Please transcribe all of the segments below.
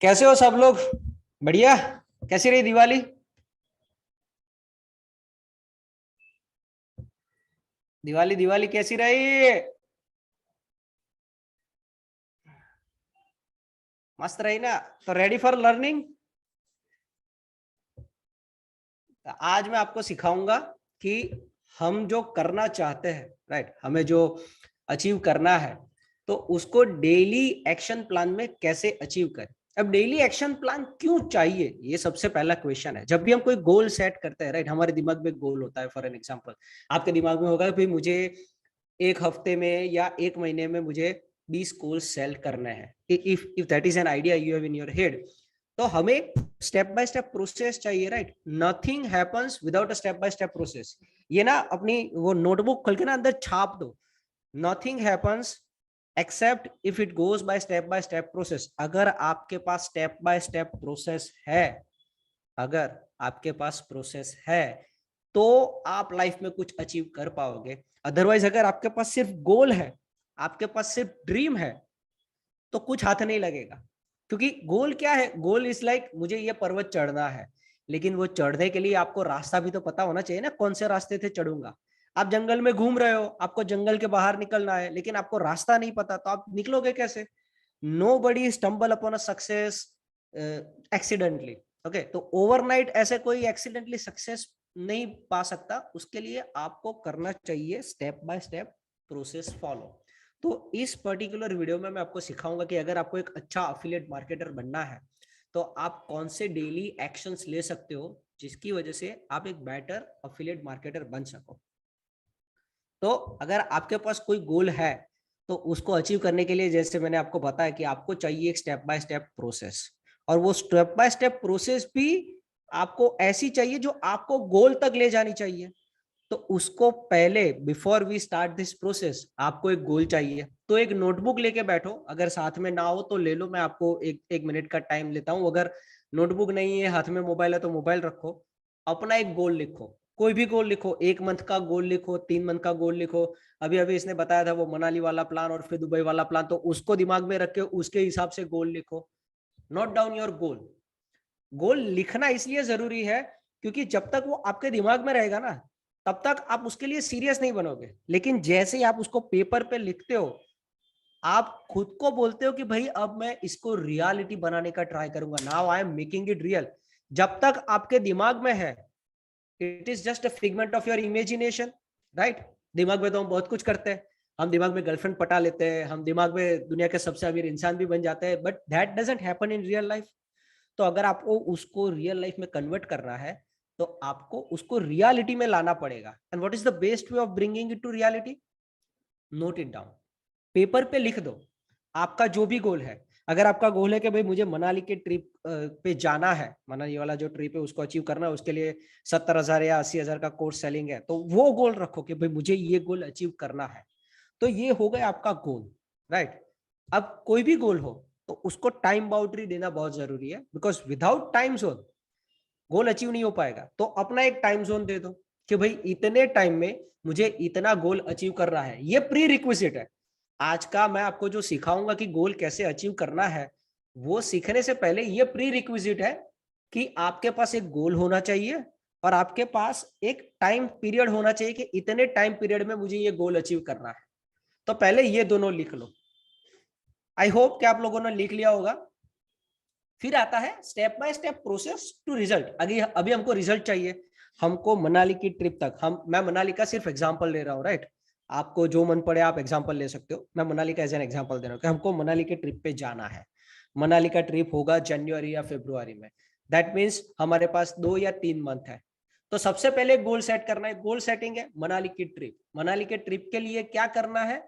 कैसे हो सब लोग? बढ़िया। कैसी रही दिवाली? दिवाली दिवाली कैसी रही? मस्त रही ना? तो रेडी फॉर लर्निंग? आज मैं आपको सिखाऊंगा कि हम जो करना चाहते हैं, राइट, हमें जो अचीव करना है, तो उसको डेली एक्शन प्लान में कैसे अचीव करें। अब डेली एक्शन प्लान क्यों चाहिए, ये सबसे पहला क्वेश्चन है। जब भी हम कोई गोल सेट करते हैं, राइट, हमारे दिमाग में गोल होता है। फॉर एन एग्जांपल, आपके दिमाग में होगा कि मुझे एक हफ्ते में या एक महीने में मुझे 20 कोर्स सेल करने हैं। If that is an idea you have in your head, तो हमें स्टेप बाय स्टेप प्रोसेस चाहिए, right. Nothing happens without a step by step process. ये ना अपनी वो नोटबुक खोल के ना अंदर छाप दो। Nothing happens except if it goes by step process. अगर आपके पास स्टेप बाय स्टेप प्रोसेस है, अगर आपके पास प्रोसेस है, तो आप लाइफ में कुछ अचीव कर पाओगे। अदरवाइज अगर आपके पास सिर्फ गोल है, आपके पास सिर्फ ड्रीम है, तो कुछ हाथ नहीं लगेगा। क्योंकि गोल क्या है? गोल इज लाइक मुझे ये पर्वत चढ़ना है, लेकिन वो चढ़ने के लिए आपको रास्ता भी तो पता होना चाहिए ना, कौन से रास्ते से चढ़ूंगा। आप जंगल में घूम रहे हो, आपको जंगल के बाहर निकलना है, लेकिन आपको रास्ता नहीं पता, तो आप निकलोगे कैसे? Nobody stumble upon a success accidentally. Okay, तो ओवरनाइट ऐसे कोई एक्सीडेंटली सक्सेस नहीं पा सकता। उसके लिए आपको करना चाहिए step by step process follow. तो इस पर्टिकुलर वीडियो में मैं आपको सिखाऊंगा कि अगर आपको एक अच्छा अफिलिएट मार्केटर बनना है, तो आप कौन से डेली एक्शंस ले सकते हो जिसकी वजह से आप एक बेटर अफिलिएट मार्केटर बन सको। तो अगर आपके पास कोई गोल है, तो उसको अचीव करने के लिए, जैसे मैंने आपको बताया कि आपको चाहिए एक स्टेप बाय स्टेप प्रोसेस। और वो स्टेप बाय स्टेप प्रोसेस भी आपको ऐसी चाहिए जो आपको गोल तक ले जानी चाहिए। तो उसको पहले, before we start this process, आपको एक गोल चाहिए। तो एक नोटबुक लेके बैठो, अगर साथ में ना हो तो ले लो, मैं आपको एक मिनट का टाइम लेता हूं। अगर नोटबुक नहीं है, हाथ में मोबाइल है, तो मोबाइल रखो। अपना एक गोल लिखो, कोई भी गोल लिखो। 1 मंथ का गोल लिखो, 3 मंथ का गोल लिखो। अभी अभी इसने बताया था वो मनाली वाला प्लान और फिर दुबई वाला प्लान, तो उसको दिमाग में रख के उसके हिसाब से गोल लिखो। Note down your goal. Goal लिखना इसलिए जरूरी है क्योंकि जब तक वो आपके दिमाग में रहेगा ना, तब तक आप उसके लिए सीरियस नहीं बनोगे। लेकिन जैसे ही आप उसको पेपर पे लिखते हो, आप खुद को बोलते हो कि भाई अब मैं इसको रियलिटी बनाने का ट्राई करूंगा, now I am making it real. जब तक आपके दिमाग में है, it is just a figment of your imagination, right. दिमाग में तो हम बहुत कुछ करते हैं। हम दिमाग में गर्लफ्रेंड पटा लेते हैं, हम दिमाग में दुनिया के सबसे अमीर इंसान भी बन जाते हैं, but that doesn't happen in real life. तो अगर आपको उसको रियल लाइफ में कन्वर्ट करना है, तो आपको उसको रियलिटी में लाना पड़ेगा। And what is the best way of bringing it to reality? Note it down, paper पे लिख दो आपका जो भी गोल है। अगर आपका गोल है कि भाई मुझे मनाली के ट्रिप पे जाना है, मनाली वाला जो ट्रिप है उसको अचीव करना है, उसके लिए 70,000 या 80,000 का कोर्स सेलिंग है, तो वो गोल रखो कि भाई मुझे ये गोल अचीव करना है। तो ये हो गया आपका गोल, राइट। अब कोई भी गोल हो तो उसको टाइम बाउंड्री देना बहुत जरूरी है, because without time zone goal achieve नहीं हो पाएगा। तो अपना एक टाइम जोन दे दो कि भाई इतने टाइम में मुझे इतना गोल अचीव करना है। ये प्री रिक्विजिट है। आज का मैं आपको जो सिखाऊंगा कि गोल कैसे अचीव करना है, वो सीखने से पहले ये प्री रिक्विजिट है कि आपके पास एक गोल होना चाहिए और आपके पास एक टाइम पीरियड होना चाहिए कि इतने टाइम पीरियड में मुझे ये गोल अचीव करना है। तो पहले ये दोनों लिख लो। आई होप कि आप लोगों ने लिख लिया होगा। फिर आता है step by step process to result. अभी अभी हमको रिजल्ट चाहिए। हमको मनाली की ट्रिप तक, मैं मनाली का सिर्फ एग्जांपल ले रहा हूँ, राइट। आपको जो मन पड़े आप एग्जांपल ले सकते हो। मैं मनाली का एज एन एग्जांपल दे रहा हूँ कि हमको मनाली के ट्रिप पे जाना है। मनाली का ट्रिप होगा जनवरी या फरवरी में। दैट मीन्स हमारे पास 2 या 3 मंथ है। तो सबसे पहले गोल सेट करना है। गोल सेटिंग है मनाली की ट्रिप। मनाली के ट्रिप के लिए क्या करना है?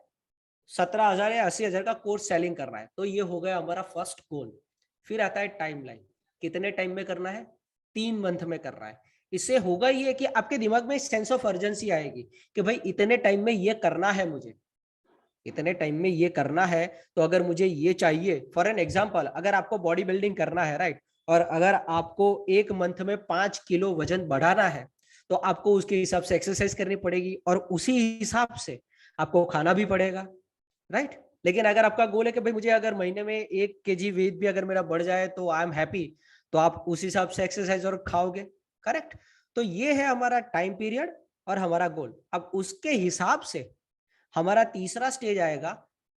17,000 या 80,000 का कोर्स सेलिंग करना है। तो ये हो गया हमारा फर्स्ट गोल। फिर आता है टाइमलाइन। कितने टाइम में करना है? 3 मंथ में करना है। इससे होगा ये कि आपके दिमाग में सेंस ऑफ अर्जेंसी आएगी कि भाई इतने टाइम में ये करना है, मुझे इतने टाइम में ये करना है। तो अगर मुझे ये चाहिए, फॉर एन एग्जाम्पल, अगर आपको बॉडी बिल्डिंग करना है, राइट, और अगर आपको 1 मंथ में 5 किलो वजन बढ़ाना है, तो आपको उसके हिसाब से एक्सरसाइज करनी पड़ेगी और उसी हिसाब से आपको खाना भी पड़ेगा, राइट। लेकिन अगर आपका गोल है कि भाई मुझे अगर महीने में 1 kg वेट भी अगर मेरा बढ़ जाए तो आई एम हैप्पी, तो आप उस हिसाब से एक्सरसाइज और खाओगे, करेक्ट। तो ये है हमारा टाइम पीरियड और हमारा गोल। अब उसके हिसाब से हमारा तीसरा स्टेज आएगा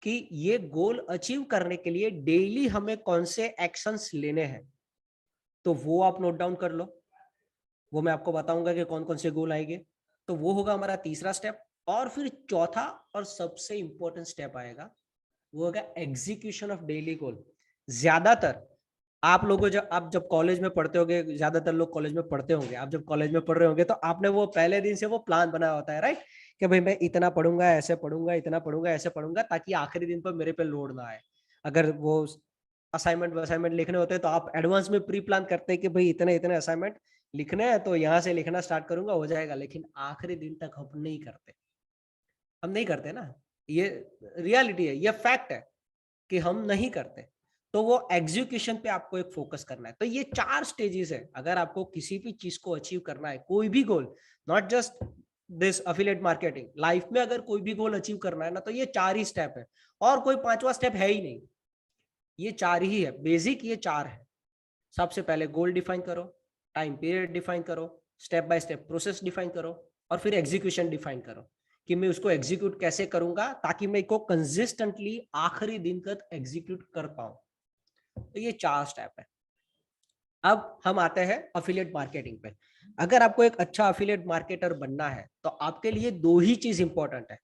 कि ये गोल अचीव करने के लिए डेली हमें कौन से एक्शंस लेने हैं, तो वो आप नोट डाउन कर लो। वो मैं आपको बताऊंगा कि कौन कौन से गोल आएंगे। तो वो होगा हमारा तीसरा स्टेप। और फिर चौथा और सबसे इंपॉर्टेंट स्टेप आएगा, वो होगा एग्जीक्यूशन ऑफ डेली गोल। ज्यादातर आप लोगों आप जब कॉलेज में पढ़ते होंगे, ज्यादातर लोग कॉलेज में पढ़ते होंगे, आप जब कॉलेज में पढ़ रहे होंगे तो आपने वो पहले दिन से वो प्लान बनाया होता है, राइट, कि भाई मैं इतना पढ़ूंगा, ऐसे पढ़ूंगा, इतना पढ़ूंगा, ऐसे पढ़ूंगा, ताकि आखिरी दिन पर मेरे पे लोड ना आए। अगर वो असाइनमेंट लिखने होते हैं तो आप एडवांस में प्री प्लान करते हैं कि भाई इतने इतने असाइनमेंट लिखने हैं, तो यहाँ से लिखना स्टार्ट करूंगा, हो जाएगा। लेकिन आखिरी दिन तक हम नहीं करते, हम नहीं करते ना। ये रियलिटी है, ये फैक्ट है कि हम नहीं करते। तो वो एग्जीक्यूशन पे आपको एक फोकस करना है। तो ये 4 स्टेजेस है। अगर आपको किसी भी चीज को अचीव करना है, कोई भी goal, not just this affiliate marketing, life में अगर कोई भी गोल अचीव करना है ना, तो ये 4 ही स्टेप है, और कोई 5वां स्टेप है ही नहीं। ये 4 ही है, बेसिक ये 4 है। सबसे पहले गोल डिफाइन करो, टाइम पीरियड डिफाइन करो, step by step process define करो, और फिर एग्जीक्यूशन डिफाइन करो कि मैं उसको एग्जीक्यूट कैसे करूंगा ताकि मैं को कंसिस्टेंटली आखिरी दिन तक एग्जीक्यूट कर पाऊं। तो ये 4 स्टेप है। अब हम आते हैं अफिलिएट मार्केटिंग पे। अगर आपको एक अच्छा अफिलिएट मार्केटर बनना है तो आपके लिए 2 ही चीज इंपॉर्टेंट है,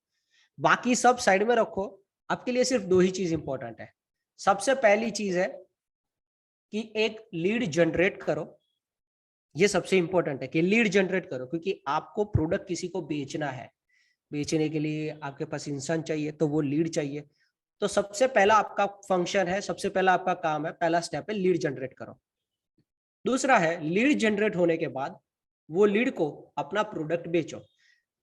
बाकी सब साइड में रखो। आपके लिए सिर्फ 2 ही चीज इंपॉर्टेंट है। सबसे पहली चीज है कि एक लीड जनरेट करो। ये सबसे इंपॉर्टेंट है कि लीड जनरेट करो, क्योंकि आपको प्रोडक्ट किसी को बेचना है। बेचने के लिए आपके पास इंसान चाहिए, तो वो लीड चाहिए। तो सबसे पहला आपका फंक्शन है, सबसे पहला आपका काम है, पहला स्टेप है लीड जनरेट करो। दूसरा है लीड जनरेट होने के बाद वो लीड को अपना प्रोडक्ट बेचो।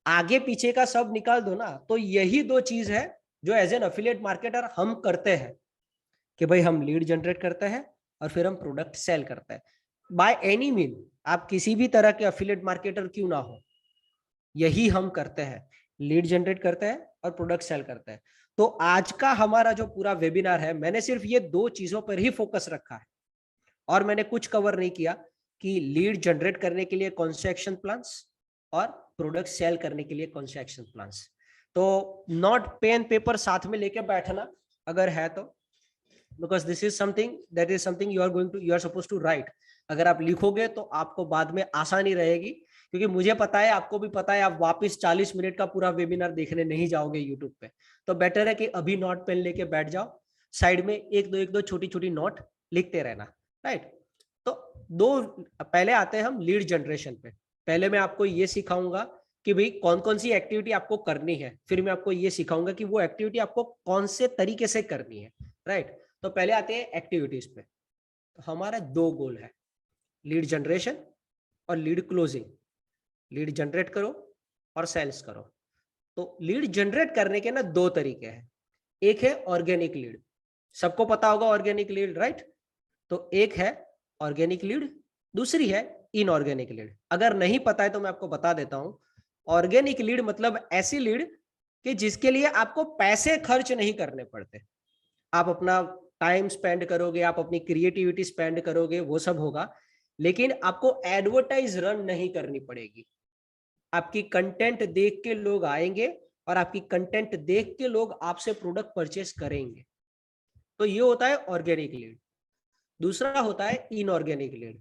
आगे पीछे का सब निकाल दो ना, तो यही 2 चीज है जो एज एन अफिलिएट मार्केटर हम करते हैं, कि भाई हम लीड जनरेट करते हैं और फिर हम प्रोडक्ट सेल करते हैं। बाय एनी मीन, आप किसी भी तरह के अफिलिएट मार्केटर क्यों ना हो, यही हम करते हैं, लीड जनरेट करते हैं और प्रोडक्ट सेल करते हैं। तो आज का हमारा जो पूरा वेबिनार है, मैंने सिर्फ ये 2 चीजों पर ही फोकस रखा है, और मैंने कुछ कवर नहीं किया कि लीड जनरेट करने के लिए कौन से एक्शन प्लान्स और प्रोडक्ट सेल करने के लिए कौन से एक्शन प्लान्स। तो नोट पेन पेपर साथ में लेके बैठना अगर है तो, because this is something that is something you are suppose to write. अगर आप लिखोगे तो आपको बाद में आसानी रहेगी, क्योंकि मुझे पता है, आपको भी पता है, आप वापस 40 मिनट का पूरा वेबिनार देखने नहीं जाओगे यूट्यूब पे। तो बेटर है कि अभी नोट पेन लेके बैठ जाओ, साइड में एक दो छोटी छोटी नोट लिखते रहना, राइट। तो पहले आते हैं हम लीड जनरेशन पे। पहले मैं आपको ये सिखाऊंगा कि भाई कौन कौन सी एक्टिविटी आपको करनी है, फिर मैं आपको ये सिखाऊंगा कि वो एक्टिविटी आपको कौन से तरीके से करनी है, राइट। तो पहले आते हैं एक्टिविटीज पे। तो हमारा 2 गोल है, लीड जनरेशन और लीड क्लोजिंग। लीड जनरेट करो और सेल्स करो। तो लीड जनरेट करने के ना 2 तरीके हैं। एक है ऑर्गेनिक लीड, सबको पता होगा ऑर्गेनिक लीड, राइट। तो एक है ऑर्गेनिक लीड, दूसरी है इनऑर्गेनिक लीड। अगर नहीं पता है तो मैं आपको बता देता हूं। ऑर्गेनिक लीड मतलब ऐसी लीड कि जिसके लिए आपको पैसे खर्च नहीं करने पड़ते। आप अपना टाइम स्पेंड करोगे, आप अपनी क्रिएटिविटी स्पेंड करोगे, वो सब होगा, लेकिन आपको एडवर्टाइज रन नहीं करनी पड़ेगी। आपकी कंटेंट देख के लोग आएंगे और आपकी कंटेंट देख के लोग आपसे प्रोडक्ट परचेस करेंगे। तो ये होता है ऑर्गेनिक लीड। दूसरा होता है इनऑर्गेनिक लीड।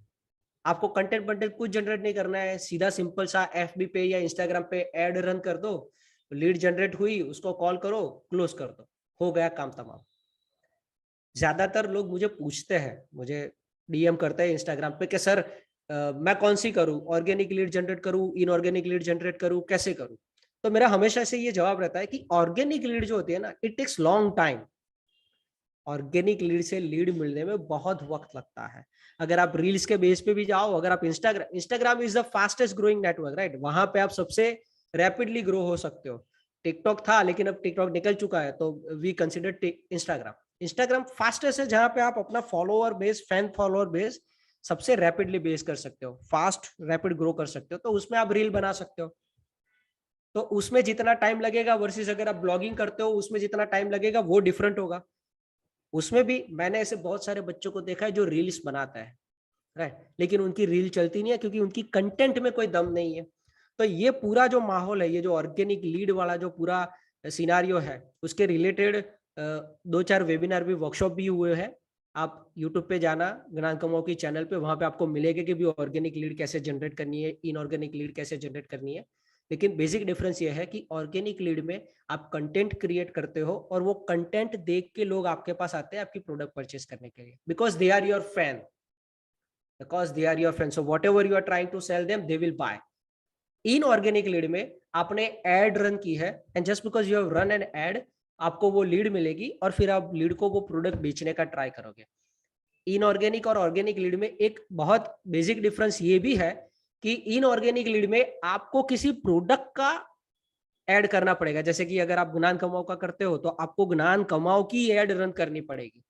आपको कंटेंट कंटेंट कुछ जनरेट नहीं करना है, सीधा सिंपल सा एफबी पे या इंस्टाग्राम पे एड रन कर दो, लीड जनरेट हुई, उसको कॉल करो, क्लोज कर दो, हो गया काम तमाम। ज्यादातर लोग मुझे पूछते हैं, मुझे डीएम करते हैं इंस्टाग्राम पे कि सर मैं कौन सी करूं, ऑर्गेनिक लीड जनरेट करूं, इनऑर्गेनिक लीड जनरेट करूं, कैसे करूं। तो मेरा हमेशा से ये जवाब रहता है कि ऑर्गेनिक लीड जो होती है ना, it takes long time. Organic lead से लीड मिलने में बहुत वक्त लगता है। अगर आप रील्स के बेस पे भी जाओ, अगर आप Instagram is the fastest growing network, right, वहां पे आप सबसे रैपिडली ग्रो हो सकते हो। टिकटॉक था लेकिन अब टिकटॉक निकल चुका है, तो we consider Instagram. Instagram fastest है जहां पे आप अपना follower base, fan follower base सबसे रैपिडली बेस कर सकते हो, फास्ट रैपिड ग्रो कर सकते हो, तो उसमें आप रील बना सकते हो। तो उसमें जितना टाइम लगेगा वर्सेस अगर आप ब्लॉगिंग करते हो उसमें जितना टाइम लगेगा वो डिफरेंट होगा। उसमें भी मैंने ऐसे बहुत सारे बच्चों को देखा है जो रील्स बनाता है, राइट, लेकिन उनकी रील चलती नहीं है क्योंकि उनकी कंटेंट में कोई दम नहीं है। तो ये पूरा जो माहौल है, ये जो ऑर्गेनिक लीड वाला जो पूरा सिनारियो है, उसके रिलेटेड 2-4 वेबिनार भी, वर्कशॉप भी हुए हैं। आप यूट्यूब पे जाना, ज्ञान कमाओ की चैनल पे, वहां पे आपको मिलेगा कि भी ऑर्गेनिक लीड कैसे जनरेट करनी है, इनऑर्गेनिक लीड कैसे जनरेट करनी है। लेकिन बेसिक डिफरेंस ये है कि ऑर्गेनिक लीड में आप कंटेंट क्रिएट करते हो और वो कंटेंट देख के लोग आपके पास आते हैं आपकी प्रोडक्ट परचेज करने के लिए, because they are your fan, because they are your friends, so whatever you are trying to sell them they will buy. Inorganic lead में आपने एड रन की है and just because you have run an ad, आपको वो lead मिलेगी और फिर आप लीड को वो प्रोडक्ट बेचने का ट्राई करोगे। इनऑर्गेनिक और ऑर्गेनिक लीड में एक बहुत बेसिक डिफरेंस ये भी है कि इनऑर्गेनिक लीड में आपको किसी प्रोडक्ट का ऐड करना पड़ेगा। जैसे कि अगर आप ज्ञान कमाओ का करते हो तो आपको ज्ञान कमाओ की ऐड रन करनी पड़ेगी।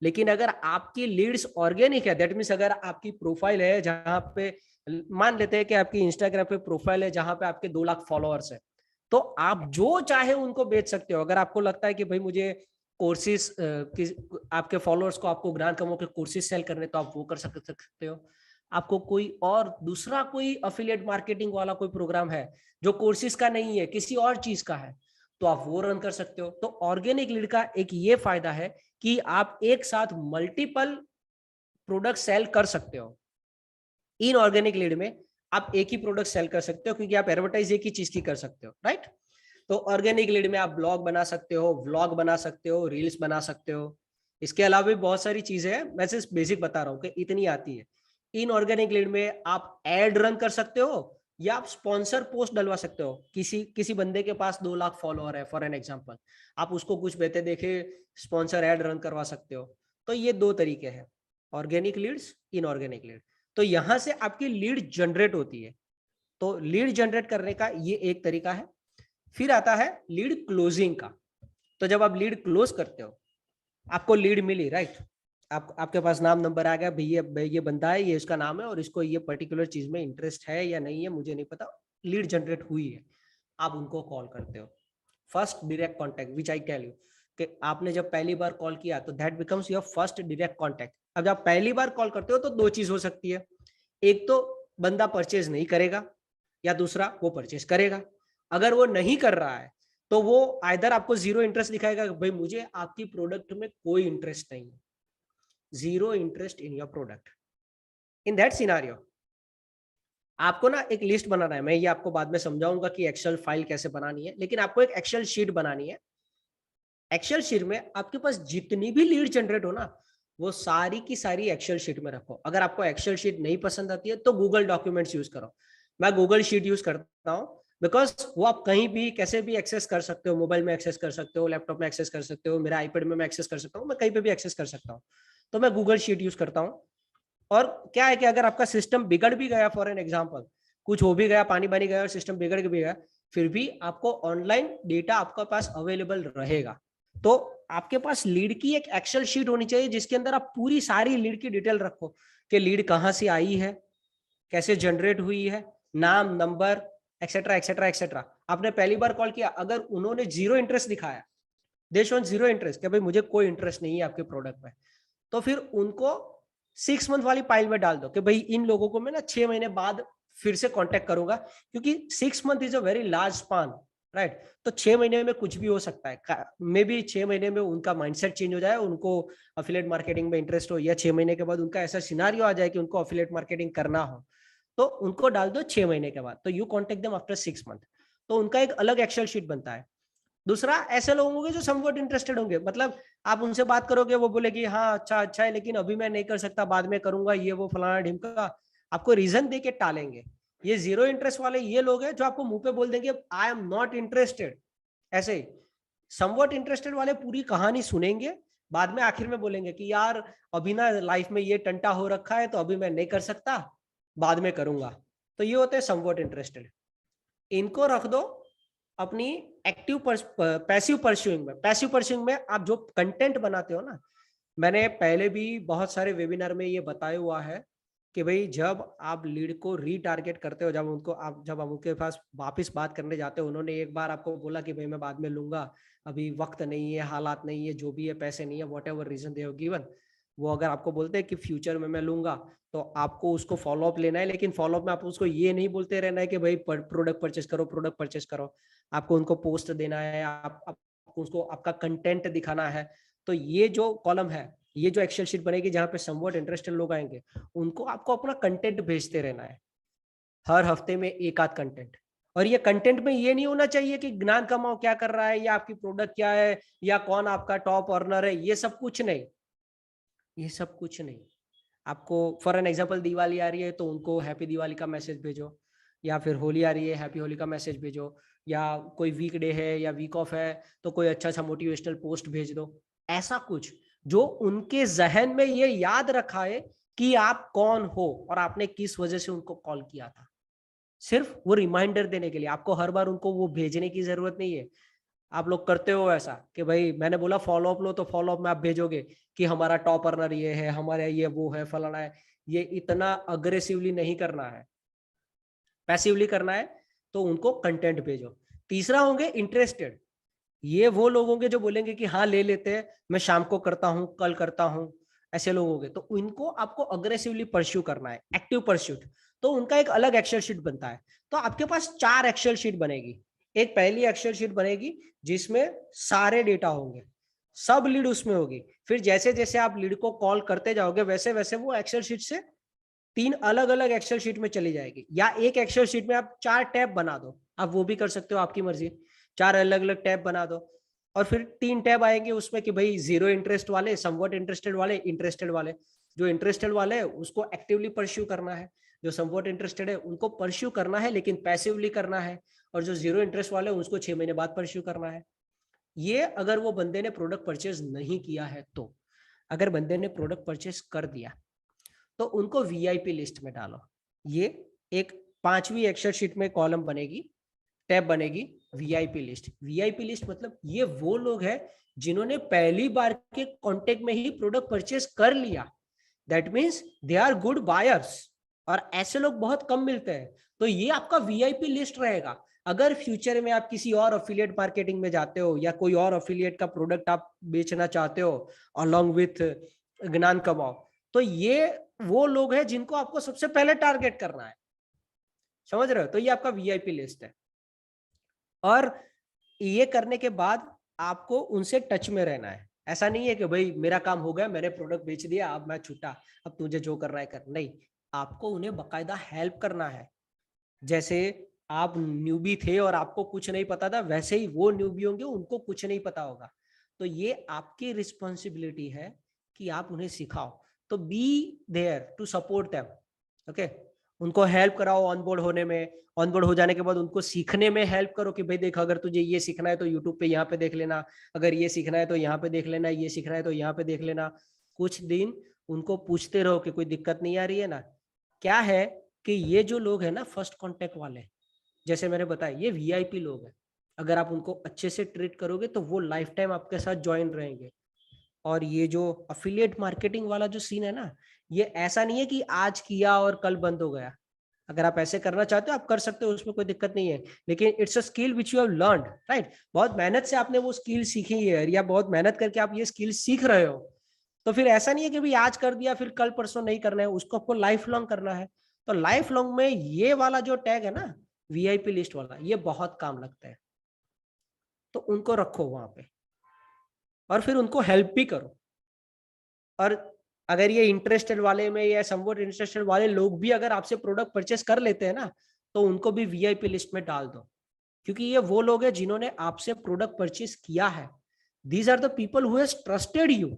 लेकिन अगर आपकी लीड्स ऑर्गेनिक है, दैट मीन्स अगर आपकी प्रोफाइल है जहां पे, मान लेते हैं कि आपकी इंस्टाग्राम पे प्रोफाइल है जहां पे आपके 2 लाख फॉलोअर्स है, तो आप जो चाहे उनको बेच सकते हो। अगर आपको लगता है कि भाई मुझे कोर्सेज, आपके फॉलोअर्स को आपको ज्ञान कमाओ के कोर्सेज सेल करने, तो आप वो कर सकते हो। आपको कोई और दूसरा कोई अफिलिएट मार्केटिंग वाला कोई प्रोग्राम है जो कोर्सेज का नहीं है, किसी और चीज का है, तो आप वो रन कर सकते हो। तो ऑर्गेनिक लीड का एक ये फायदा है कि आप एक साथ मल्टीपल प्रोडक्ट सेल कर सकते हो। इनऑर्गेनिक लीड में आप एक ही प्रोडक्ट सेल कर सकते हो क्योंकि आप एडवर्टाइज एक ही चीज की कर सकते हो, राइट। तो ऑर्गेनिक लीड में आप ब्लॉग बना सकते हो, व्लॉग बना सकते हो, रील्स बना सकते हो। इसके अलावा भी बहुत सारी चीजें हैं, मैं सिर्फ बेसिक बता रहा हूँ कि इतनी आती है। इनऑर्गेनिक लीड में आप एड रन कर सकते हो या आप स्पॉन्सर पोस्ट डलवा सकते हो। किसी बंदे के पास 2 लाख फॉलोअर है फॉर एन एग्जांपल, आप उसको कुछ बेहतर देखे स्पॉन्सर एड रन करवा सकते हो। तो ये 2 तरीके हैं, ऑर्गेनिक लीड्स, इनऑर्गेनिक लीड। तो यहां से आपकी लीड जनरेट होती है। तो लीड जनरेट करने का ये एक तरीका है। फिर आता है लीड क्लोजिंग का। तो जब आप लीड क्लोज करते हो, आपको लीड मिली, राइट, आपके पास नाम नंबर आ गया, भैया ये बंदा है, ये इसका नाम है और इसको ये पर्टिकुलर चीज में इंटरेस्ट है या नहीं है मुझे नहीं पता, लीड जनरेट हुई है। आप उनको कॉल करते हो, first direct contact which I tell you कि आपने जब पहली बार कॉल किया तो that becomes your first direct contact. अब जब पहली बार कॉल करते हो तो 2 चीज हो सकती है, एक तो बंदा परचेज नहीं करेगा या दूसरा वो परचेज करेगा। अगर वो नहीं कर रहा है तो वो आइदर आपको 0 इंटरेस्ट दिखाएगा, भाई मुझे आपकी प्रोडक्ट में कोई इंटरेस्ट नहीं है, 0 interest in your product. In that scenario आपको ना एक लिस्ट बनाना है। मैं ये आपको बाद में समझाऊंगा कि एक्सेल फाइल कैसे बनानी है, लेकिन आपको एक एक्सेल शीट बनानी है। एक्सेल शीट में आपके पास जितनी भी लीड जनरेट हो ना, वो सारी की सारी एक्सेल शीट में रखो। अगर आपको एक्सेल शीट नहीं पसंद आती है तो गूगल डॉक्यूमेंट्स यूज करो। मैं गूगल शीट यूज करता हूँ बिकॉज वो आप कहीं भी कैसे भी एक्सेस कर सकते हो, मोबाइल में एक्सेस कर सकते हो, लैपटॉप में एक्सेस कर सकते हो, मेरा आईपैड में मैं एक्सेस कर सकता हूँ, मैं कहीं पे भी एक्सेस कर सकता हूँ। तो मैं गूगल शीट यूज करता हूँ। और क्या है कि अगर आपका सिस्टम बिगड़ भी गया, फॉर एन एग्जाम्पल कुछ हो भी गया, पानी बनी गया और सिस्टम बिगड़ भी गया, फिर भी आपको ऑनलाइन डेटा आपके पास अवेलेबल रहेगा। तो आपके पास लीड की एक एक्सेल शीट होनी चाहिए जिसके अंदर आप पूरी सारी लीड की डिटेल रखो कि लीड कहाँ से आई है, कैसे जनरेट हुई है, नाम, नंबर, एक्सेट्रा एक्सेट्रा एक्सेट्रा। आपने पहली बार कॉल किया, अगर उन्होंने 0 इंटरेस्ट दिखाया, दे शोन 0 इंटरेस्ट कि भाई मुझे कोई इंटरेस्ट नहीं है आपके प्रोडक्ट में, तो फिर उनको 6 मंथ वाली पाइल में डाल दो कि भाई इन लोगों को मैं ना 6 महीने बाद फिर से कांटेक्ट करूंगा, क्योंकि 6 month is a very large span, right. तो 6 महीने में कुछ भी हो सकता है, मे बी 6 महीने में उनका माइंडसेट चेंज हो जाए, उनको अफिलिएट मार्केटिंग में इंटरेस्ट हो, या 6 महीने के बाद उनका ऐसा सिनारियो आ जाए कि उनको अफिलिएट मार्केटिंग करना हो, तो उनको डाल दो 6 महीने के बाद। तो you contact them after 6 month. तो उनका एक अलग एक्सेल शीट बनता है। दूसरा, ऐसे लोग होंगे जो समवट इंटरेस्टेड होंगे, मतलब आप उनसे बात करोगे, वो बोलेगी हाँ अच्छा है लेकिन अभी मैं नहीं कर सकता, बाद में करूंगा, ये वो फलाना ढिमका, आपको रीजन दे के टालेंगे। ये 0 इंटरेस्ट वाले ये लोग हैं जो आपको मुंह पे बोल देंगे आई एम नॉट इंटरेस्टेड। ऐसे ही समवट इंटरेस्टेड वाले पूरी कहानी सुनेंगे, बाद में आखिर में बोलेंगे कि यार अभी ना लाइफ में ये टंटा हो रखा है तो अभी मैं नहीं कर सकता, बाद में करूंगा। तो ये होते हैं समवट इंटरेस्टेड। इनको रख दो अपनी एक्टिव पैसिव परस्यूइंग में। पैसिव परस्यूइंग में आप जो कंटेंट बनाते हो ना, मैंने पहले भी बहुत सारे वेबिनार में ये बताया हुआ है कि भाई जब आप लीड को रीटारगेट करते हो, जब आप उनके पास वापस बात करने जाते हो, उन्होंने एक बार आपको बोला कि भाई मैं बाद में लूंगा, अभी वक्त नहीं है, हालात नहीं है, जो भी है, पैसे नहीं है, whatever reason they have given, वो अगर आपको बोलते हैं कि फ्यूचर में मैं लूंगा, तो आपको उसको फॉलोअप लेना है। लेकिन फॉलोअप में आप उसको ये नहीं बोलते रहना है कि भाई प्रोडक्ट परचेस करो, प्रोडक्ट परचेस करो। आपको उनको पोस्ट देना है, आपको उसको आपका कंटेंट दिखाना है। तो ये जो कॉलम है, ये जो एक्सेल शीट बनेगी जहां पे समवॉट इंटरेस्टेड लोग आएंगे, उनको आपको अपना कंटेंट भेजते रहना है, हर हफ्ते में एक आध कंटेंट। और ये कंटेंट में ये नहीं होना चाहिए कि ज्ञान कमाओ क्या कर रहा है, या आपकी प्रोडक्ट क्या है, या कौन आपका टॉप अर्नर है, ये सब कुछ नहीं, ये सब कुछ नहीं। आपको फॉर एन एग्जांपल दिवाली आ रही है तो उनको हैप्पी दिवाली का मैसेज भेजो, या फिर होली आ रही है हैप्पी होली का मैसेज भेजो, या कोई वीक डे है या वीक ऑफ है तो कोई अच्छा सा मोटिवेशनल पोस्ट भेज दो। ऐसा कुछ जो उनके जहन में ये याद रखा है कि आप कौन हो और आपने किस वजह से उनको कॉल किया था। सिर्फ वो रिमाइंडर देने के लिए, आपको हर बार उनको वो भेजने की जरूरत नहीं है। आप लोग करते हो ऐसा कि भाई मैंने बोला फॉलो अप लो, तो फॉलो अप में आप भेजोगे कि हमारा टॉप अर्नर ये है, हमारे ये वो है, फलाना है। ये इतना अग्रेसिवली नहीं करना है, पैसिवली करना है। तो उनको कंटेंट भेजो। तीसरा होंगे इंटरेस्टेड। ये वो लोग होंगे जो बोलेंगे कि हाँ ले लेते हैं, मैं शाम को करता हूँ, कल करता हूँ। ऐसे लोग होंगे तो इनको आपको अग्रेसिवली परस्यू करना है, एक्टिव परस्यूट। तो उनका एक अलग एक्सेल शीट बनता है। तो आपके पास 4 एक्सेल शीट बनेगी। एक पहली एक्सेल शीट बनेगी जिसमें सारे डेटा होंगे, सब लीड उसमें होगी। फिर जैसे जैसे आप लीड को कॉल करते जाओगे वैसे वैसे वो एक्सेल शीट से 3 अलग अलग एक्सेल शीट में चली जाएगी, या एक एक्सेल शीट में आप 4 टैब बना दो, आप वो भी कर सकते हो, आपकी मर्जी। 4 अलग अलग टैब बना दो, और फिर 3 टैब आएंगे उसमें कि भाई जीरो इंटरेस्ट वाले, समवॉट इंटरेस्टेड वाले, इंटरेस्टेड वाले। जो इंटरेस्टेड वाले है उसको एक्टिवली परस्यू करना है, जो समवॉट इंटरेस्टेड है उनको परस्यू करना है लेकिन पैसिवली करना है, और जो जीरो इंटरेस्ट वाले उसको 6 महीने बाद परस्यू करना है। ये अगर वो बंदे ने प्रोडक्ट परचेज नहीं किया है तो। अगर बंदे ने प्रोडक्ट परचेज कर दिया तो उनको वीआईपी लिस्ट में डालो। ये एक 5वीं एक्सेल शीट में कॉलम बनेगी, टैब बनेगी, वीआईपी लिस्ट। वीआईपी लिस्ट मतलब ये वो लोग हैं जिन्होंने पहली बार के कांटेक्ट में ही प्रोडक्ट परचेज कर लिया। That means they are good buyers, और ऐसे लोग बहुत कम मिलते हैं। तो ये आपका वीआईपी लिस्ट रहेगा। अगर फ्यूचर में आप किसी और अफिलिएट मार्केटिंग में जाते हो, या कोई और अफिलिएट का प्रोडक्ट आप बेचना चाहते हो अलोंग विथ ज्ञान कमाओ, तो ये वो लोग हैं जिनको आपको सबसे पहले टारगेट करना है। समझ रहे हो? तो ये आपका वीआईपी लिस्ट है। और ये करने के बाद आपको उनसे टच में रहना है। ऐसा नहीं है कि भाई मेरा काम हो गया, मैंने प्रोडक्ट बेच दिया, अब मैं छूटा, अब तुझे जो करना है कर। नहीं, आपको उन्हें बकायदा हेल्प करना है। जैसे आप न्यूबी थे और आपको कुछ नहीं पता था, वैसे ही वो न्यूबी होंगे, उनको कुछ नहीं पता होगा। तो ये आपकी रिस्पॉन्सिबिलिटी है कि आप उन्हें सिखाओ। तो be there to support them. Okay, उनको हेल्प कराओ ऑनबोर्ड होने में। ऑनबोर्ड हो जाने के बाद उनको सीखने में हेल्प करो कि भाई देख, अगर तुझे ये सीखना है तो यूट्यूब पे यहाँ पे देख लेना, अगर ये सीखना है तो यहाँ पे देख लेना, ये सीखना है तो यहाँ पे देख लेना। कुछ दिन उनको पूछते रहो कि कोई दिक्कत नहीं आ रही है ना। क्या है कि ये जो लोग हैं ना फर्स्ट कांटेक्ट वाले, जैसे मैंने बताया, ये वीआईपी लोग हैं। अगर आप उनको अच्छे से ट्रीट करोगे तो वो लाइफ टाइम आपके साथ ज्वाइन रहेंगे। और ये जो अफिलिएट मार्केटिंग वाला जो सीन है ना, ये ऐसा नहीं है कि आज किया और कल बंद हो गया। अगर आप ऐसे करना चाहते हो आप कर सकते हो, उसमें कोई दिक्कत नहीं है। लेकिन it's a skill which you have learned, right? बहुत मेहनत से आपने वो स्किल सीखी है, या बहुत मेहनत करके आप ये स्किल सीख रहे हो। तो फिर ऐसा नहीं है कि भाई आज कर दिया फिर कल परसों नहीं करना है, उसको आपको लाइफ लॉन्ग करना है। तो लाइफ लॉन्ग में ये वाला जो टैग है ना, वीआईपी लिस्ट वाला, ये बहुत काम लगता है। तो उनको रखो वहां पे, और फिर उनको हेल्प भी करो। और अगर ये इंटरेस्टेड वाले में या समवॉट इंटरेस्टेड वाले लोग भी अगर आपसे प्रोडक्ट परचेस कर लेते हैं ना, तो उनको भी वीआईपी लिस्ट में डाल दो। क्योंकि ये वो लोग हैं जिन्होंने आपसे प्रोडक्ट परचेस किया है। These are the people who has trusted you.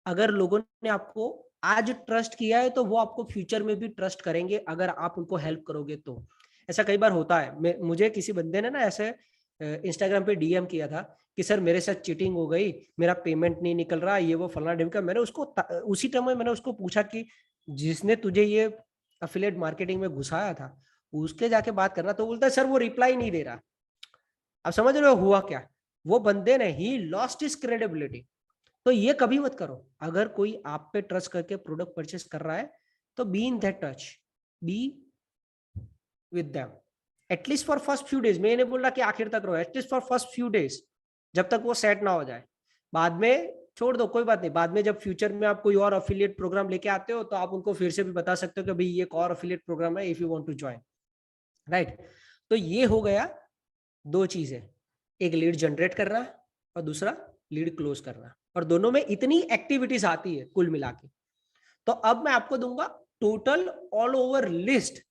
अगर लोगों ने आपको आज ट्रस्ट किया है तो वो आपको फ्यूचर में भी ट्रस्ट करेंगे अगर आप उनको हेल्प करोगे तो। ऐसा कई बार होता है, मुझे किसी बंदे ने ना ऐसे इंस्टाग्राम पे डीएम किया था कि सर मेरे साथ चीटिंग हो गई, मेरा पेमेंट नहीं निकल रहा, ये वो फलाना ढिमका। मैंने उसको उसी टाइम में मैंने उसको पूछा कि जिसने तुझे ये अफिलिएट मार्केटिंग में घुसाया था उसके जाके बात करना। तो बोलता है सर वो रिप्लाई नहीं दे रहा। अब समझ रहे हो हुआ क्या? वो बंदे ने ही लॉस्ट हिज क्रेडिबिलिटी। तो ये कभी मत करो। अगर कोई आप पे ट्रस्ट करके प्रोडक्ट परचेस कर रहा है तो be in that touch, be with them at least for first few days. मैं नहीं बोल रहा कि आखिर तक रहो, at least for first few days, जब तक वो सेट ना हो जाए। बाद में छोड़ दो, कोई बात नहीं। बाद में जब फ्यूचर में आप कोई और अफिलिएट प्रोग्राम लेके आते हो तो आप उनको फिर से भी बता सकते हो कि भाई ये एक और अफिलिएट प्रोग्राम है, if you want to join, right. तो ये हो गया दो चीजें, एक लीड जनरेट करना और दूसरा लीड क्लोज करना, और दोनों में इतनी एक्टिविटीज आती है कुल मिला के। तो अब मैं आपको दूंगा टोटल ऑल ओवर लिस्ट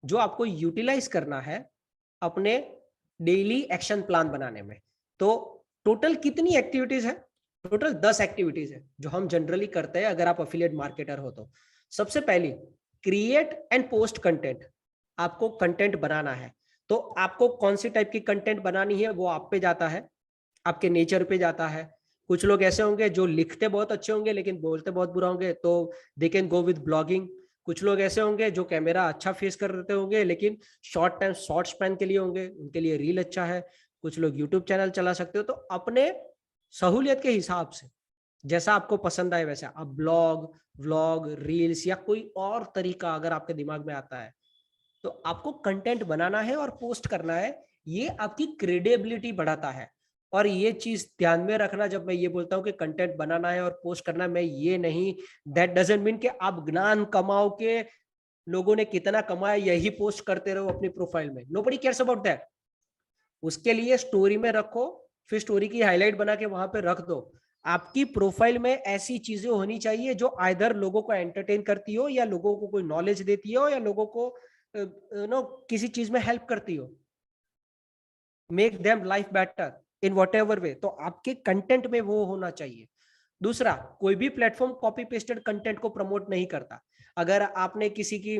जो आपको यूटिलाइज करना है अपने डेली एक्शन प्लान बनाने में। तो टोटल कितनी एक्टिविटीज है? टोटल 10 एक्टिविटीज है जो हम जनरली करते हैं अगर आप अफिलिएट मार्केटर हो तो। सबसे पहली, क्रिएट एंड पोस्ट कंटेंट। आपको कंटेंट बनाना है, तो आपको कौन सी टाइप की कंटेंट बनानी है वो आप पे जाता है, आपके नेचर पे जाता है। कुछ लोग ऐसे होंगे जो लिखते बहुत अच्छे होंगे लेकिन बोलते बहुत बुरा होंगे, तो they can go with blogging. कुछ लोग ऐसे होंगे जो कैमरा अच्छा फेस करते होंगे लेकिन शॉर्ट टाइम शॉर्ट स्पैन के लिए होंगे, उनके लिए रील अच्छा है। कुछ लोग यूट्यूब चैनल चला सकते हो। तो अपने सहूलियत के हिसाब से जैसा आपको पसंद आए वैसा आप ब्लॉग, व्लॉग, रील्स या कोई और तरीका अगर आपके दिमाग में आता है तो आपको कंटेंट बनाना है और पोस्ट करना है। ये आपकी क्रेडिबिलिटी बढ़ाता है। और ये चीज ध्यान में रखना, जब मैं ये बोलता हूँ कि कंटेंट बनाना है और पोस्ट करना है, मैं ये नहीं, दैट डजंट मीन कि आप ज्ञान कमाओ के लोगों ने कितना कमाया यही पोस्ट करते रहो अपनी प्रोफाइल में। Nobody cares about that. उसके लिए स्टोरी में रखो, फिर स्टोरी की हाईलाइट बना के वहां पे रख दो। आपकी प्रोफाइल में ऐसी चीजें होनी चाहिए जो आइदर लोगों को एंटरटेन करती हो, या लोगों को कोई नॉलेज देती हो, या लोगों को किसी चीज में हेल्प करती हो, make them life better in what ever वे। तो आपके कंटेंट में वो होना चाहिए। दूसरा, कोई भी प्लेटफॉर्म कॉपी पेस्टेड कंटेंट को प्रमोट नहीं करता। अगर आपने किसी की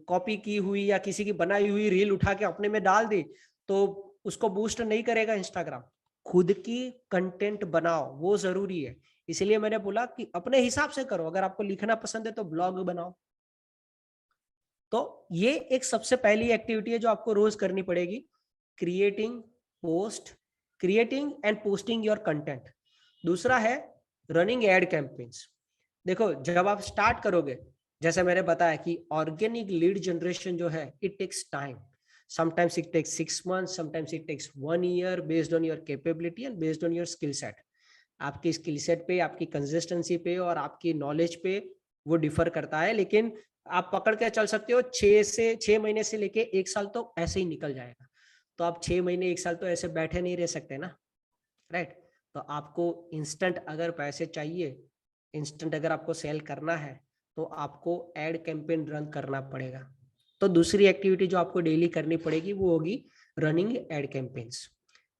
कॉपी की हुई या किसी की बनाई हुई रील उठा के अपने में डाल दी तो उसको बूस्ट नहीं करेगा इंस्टाग्राम। खुद की कंटेंट बनाओ, वो जरूरी है। इसलिए मैंने बोला कि अपने हिसाब से करो। अगर आपको लिखना पसंद है तो ब्लॉग बनाओ। तो ये एक सबसे पहली एक्टिविटी है जो आपको रोज करनी पड़ेगी, creating post, creating and posting your content. दूसरा है रनिंग एड कैंपेन्स। देखो, जब आप स्टार्ट करोगे, जैसे मैंने बताया कि ऑर्गेनिक लीड जनरेशन जो है it takes time. Sometimes it takes 6 months, sometimes it takes 1 year, based on your capability and based on your skill set. आपकी स्किल सेट पे, आपकी कंसिस्टेंसी पे और आपकी नॉलेज पे वो डिफर करता है। लेकिन आप पकड़ के चल सकते हो 6 महीने से लेके 1 साल तो ऐसे ही निकल जाएगा। तो आप 6 महीने 1 साल तो ऐसे बैठे नहीं रह सकते ना, राइट। तो आपको इंस्टेंट अगर पैसे चाहिए, इंस्टेंट अगर आपको सेल करना है तो आपको एड कैंपेन रन करना पड़ेगा। तो दूसरी एक्टिविटी जो आपको डेली करनी पड़ेगी वो होगी रनिंग एड कैंपेन्स।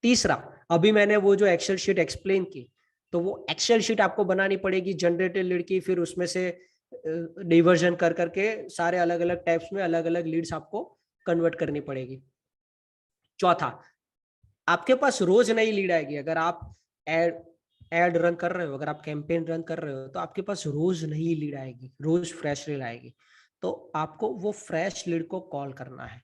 तीसरा, अभी मैंने वो जो एक्सेल शीट एक्सप्लेन की, तो वो एक्सेल शीट आपको बनानी पड़ेगी जनरेटेड लीड की। फिर उसमें से डिवर्जन कर करके सारे अलग अलग टाइप्स में अलग अलग लीड्स आपको कन्वर्ट करनी पड़ेगी। चौथा, आपके पास रोज नई लीड आएगी। अगर आप एड रन कर रहे हो, अगर आप कैंपेन रन कर रहे हो तो आपके पास रोज नई लीड आएगी, रोज फ्रेश लीड आएगी। तो आपको वो फ्रेश लीड को कॉल करना है।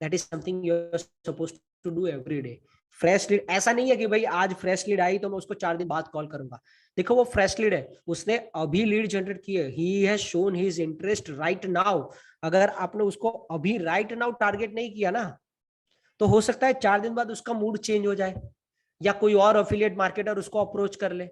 That is something you are supposed to do every day. Fresh lead ऐसा नहीं है कि भाई आज फ्रेश लीड आई तो मैं उसको 4 दिन बाद कॉल करूंगा। देखो, वो फ्रेश लीड है, उसने अभी लीड जनरेट की है, he has shown his interest right now. अगर आपने उसको अभी राइट नाउ टारगेट नहीं किया ना, तो हो सकता है 4 दिन बाद उसका मूड चेंज हो जाए या कोई और अफिलिएट मार्केटर उसको अप्रोच कर ले।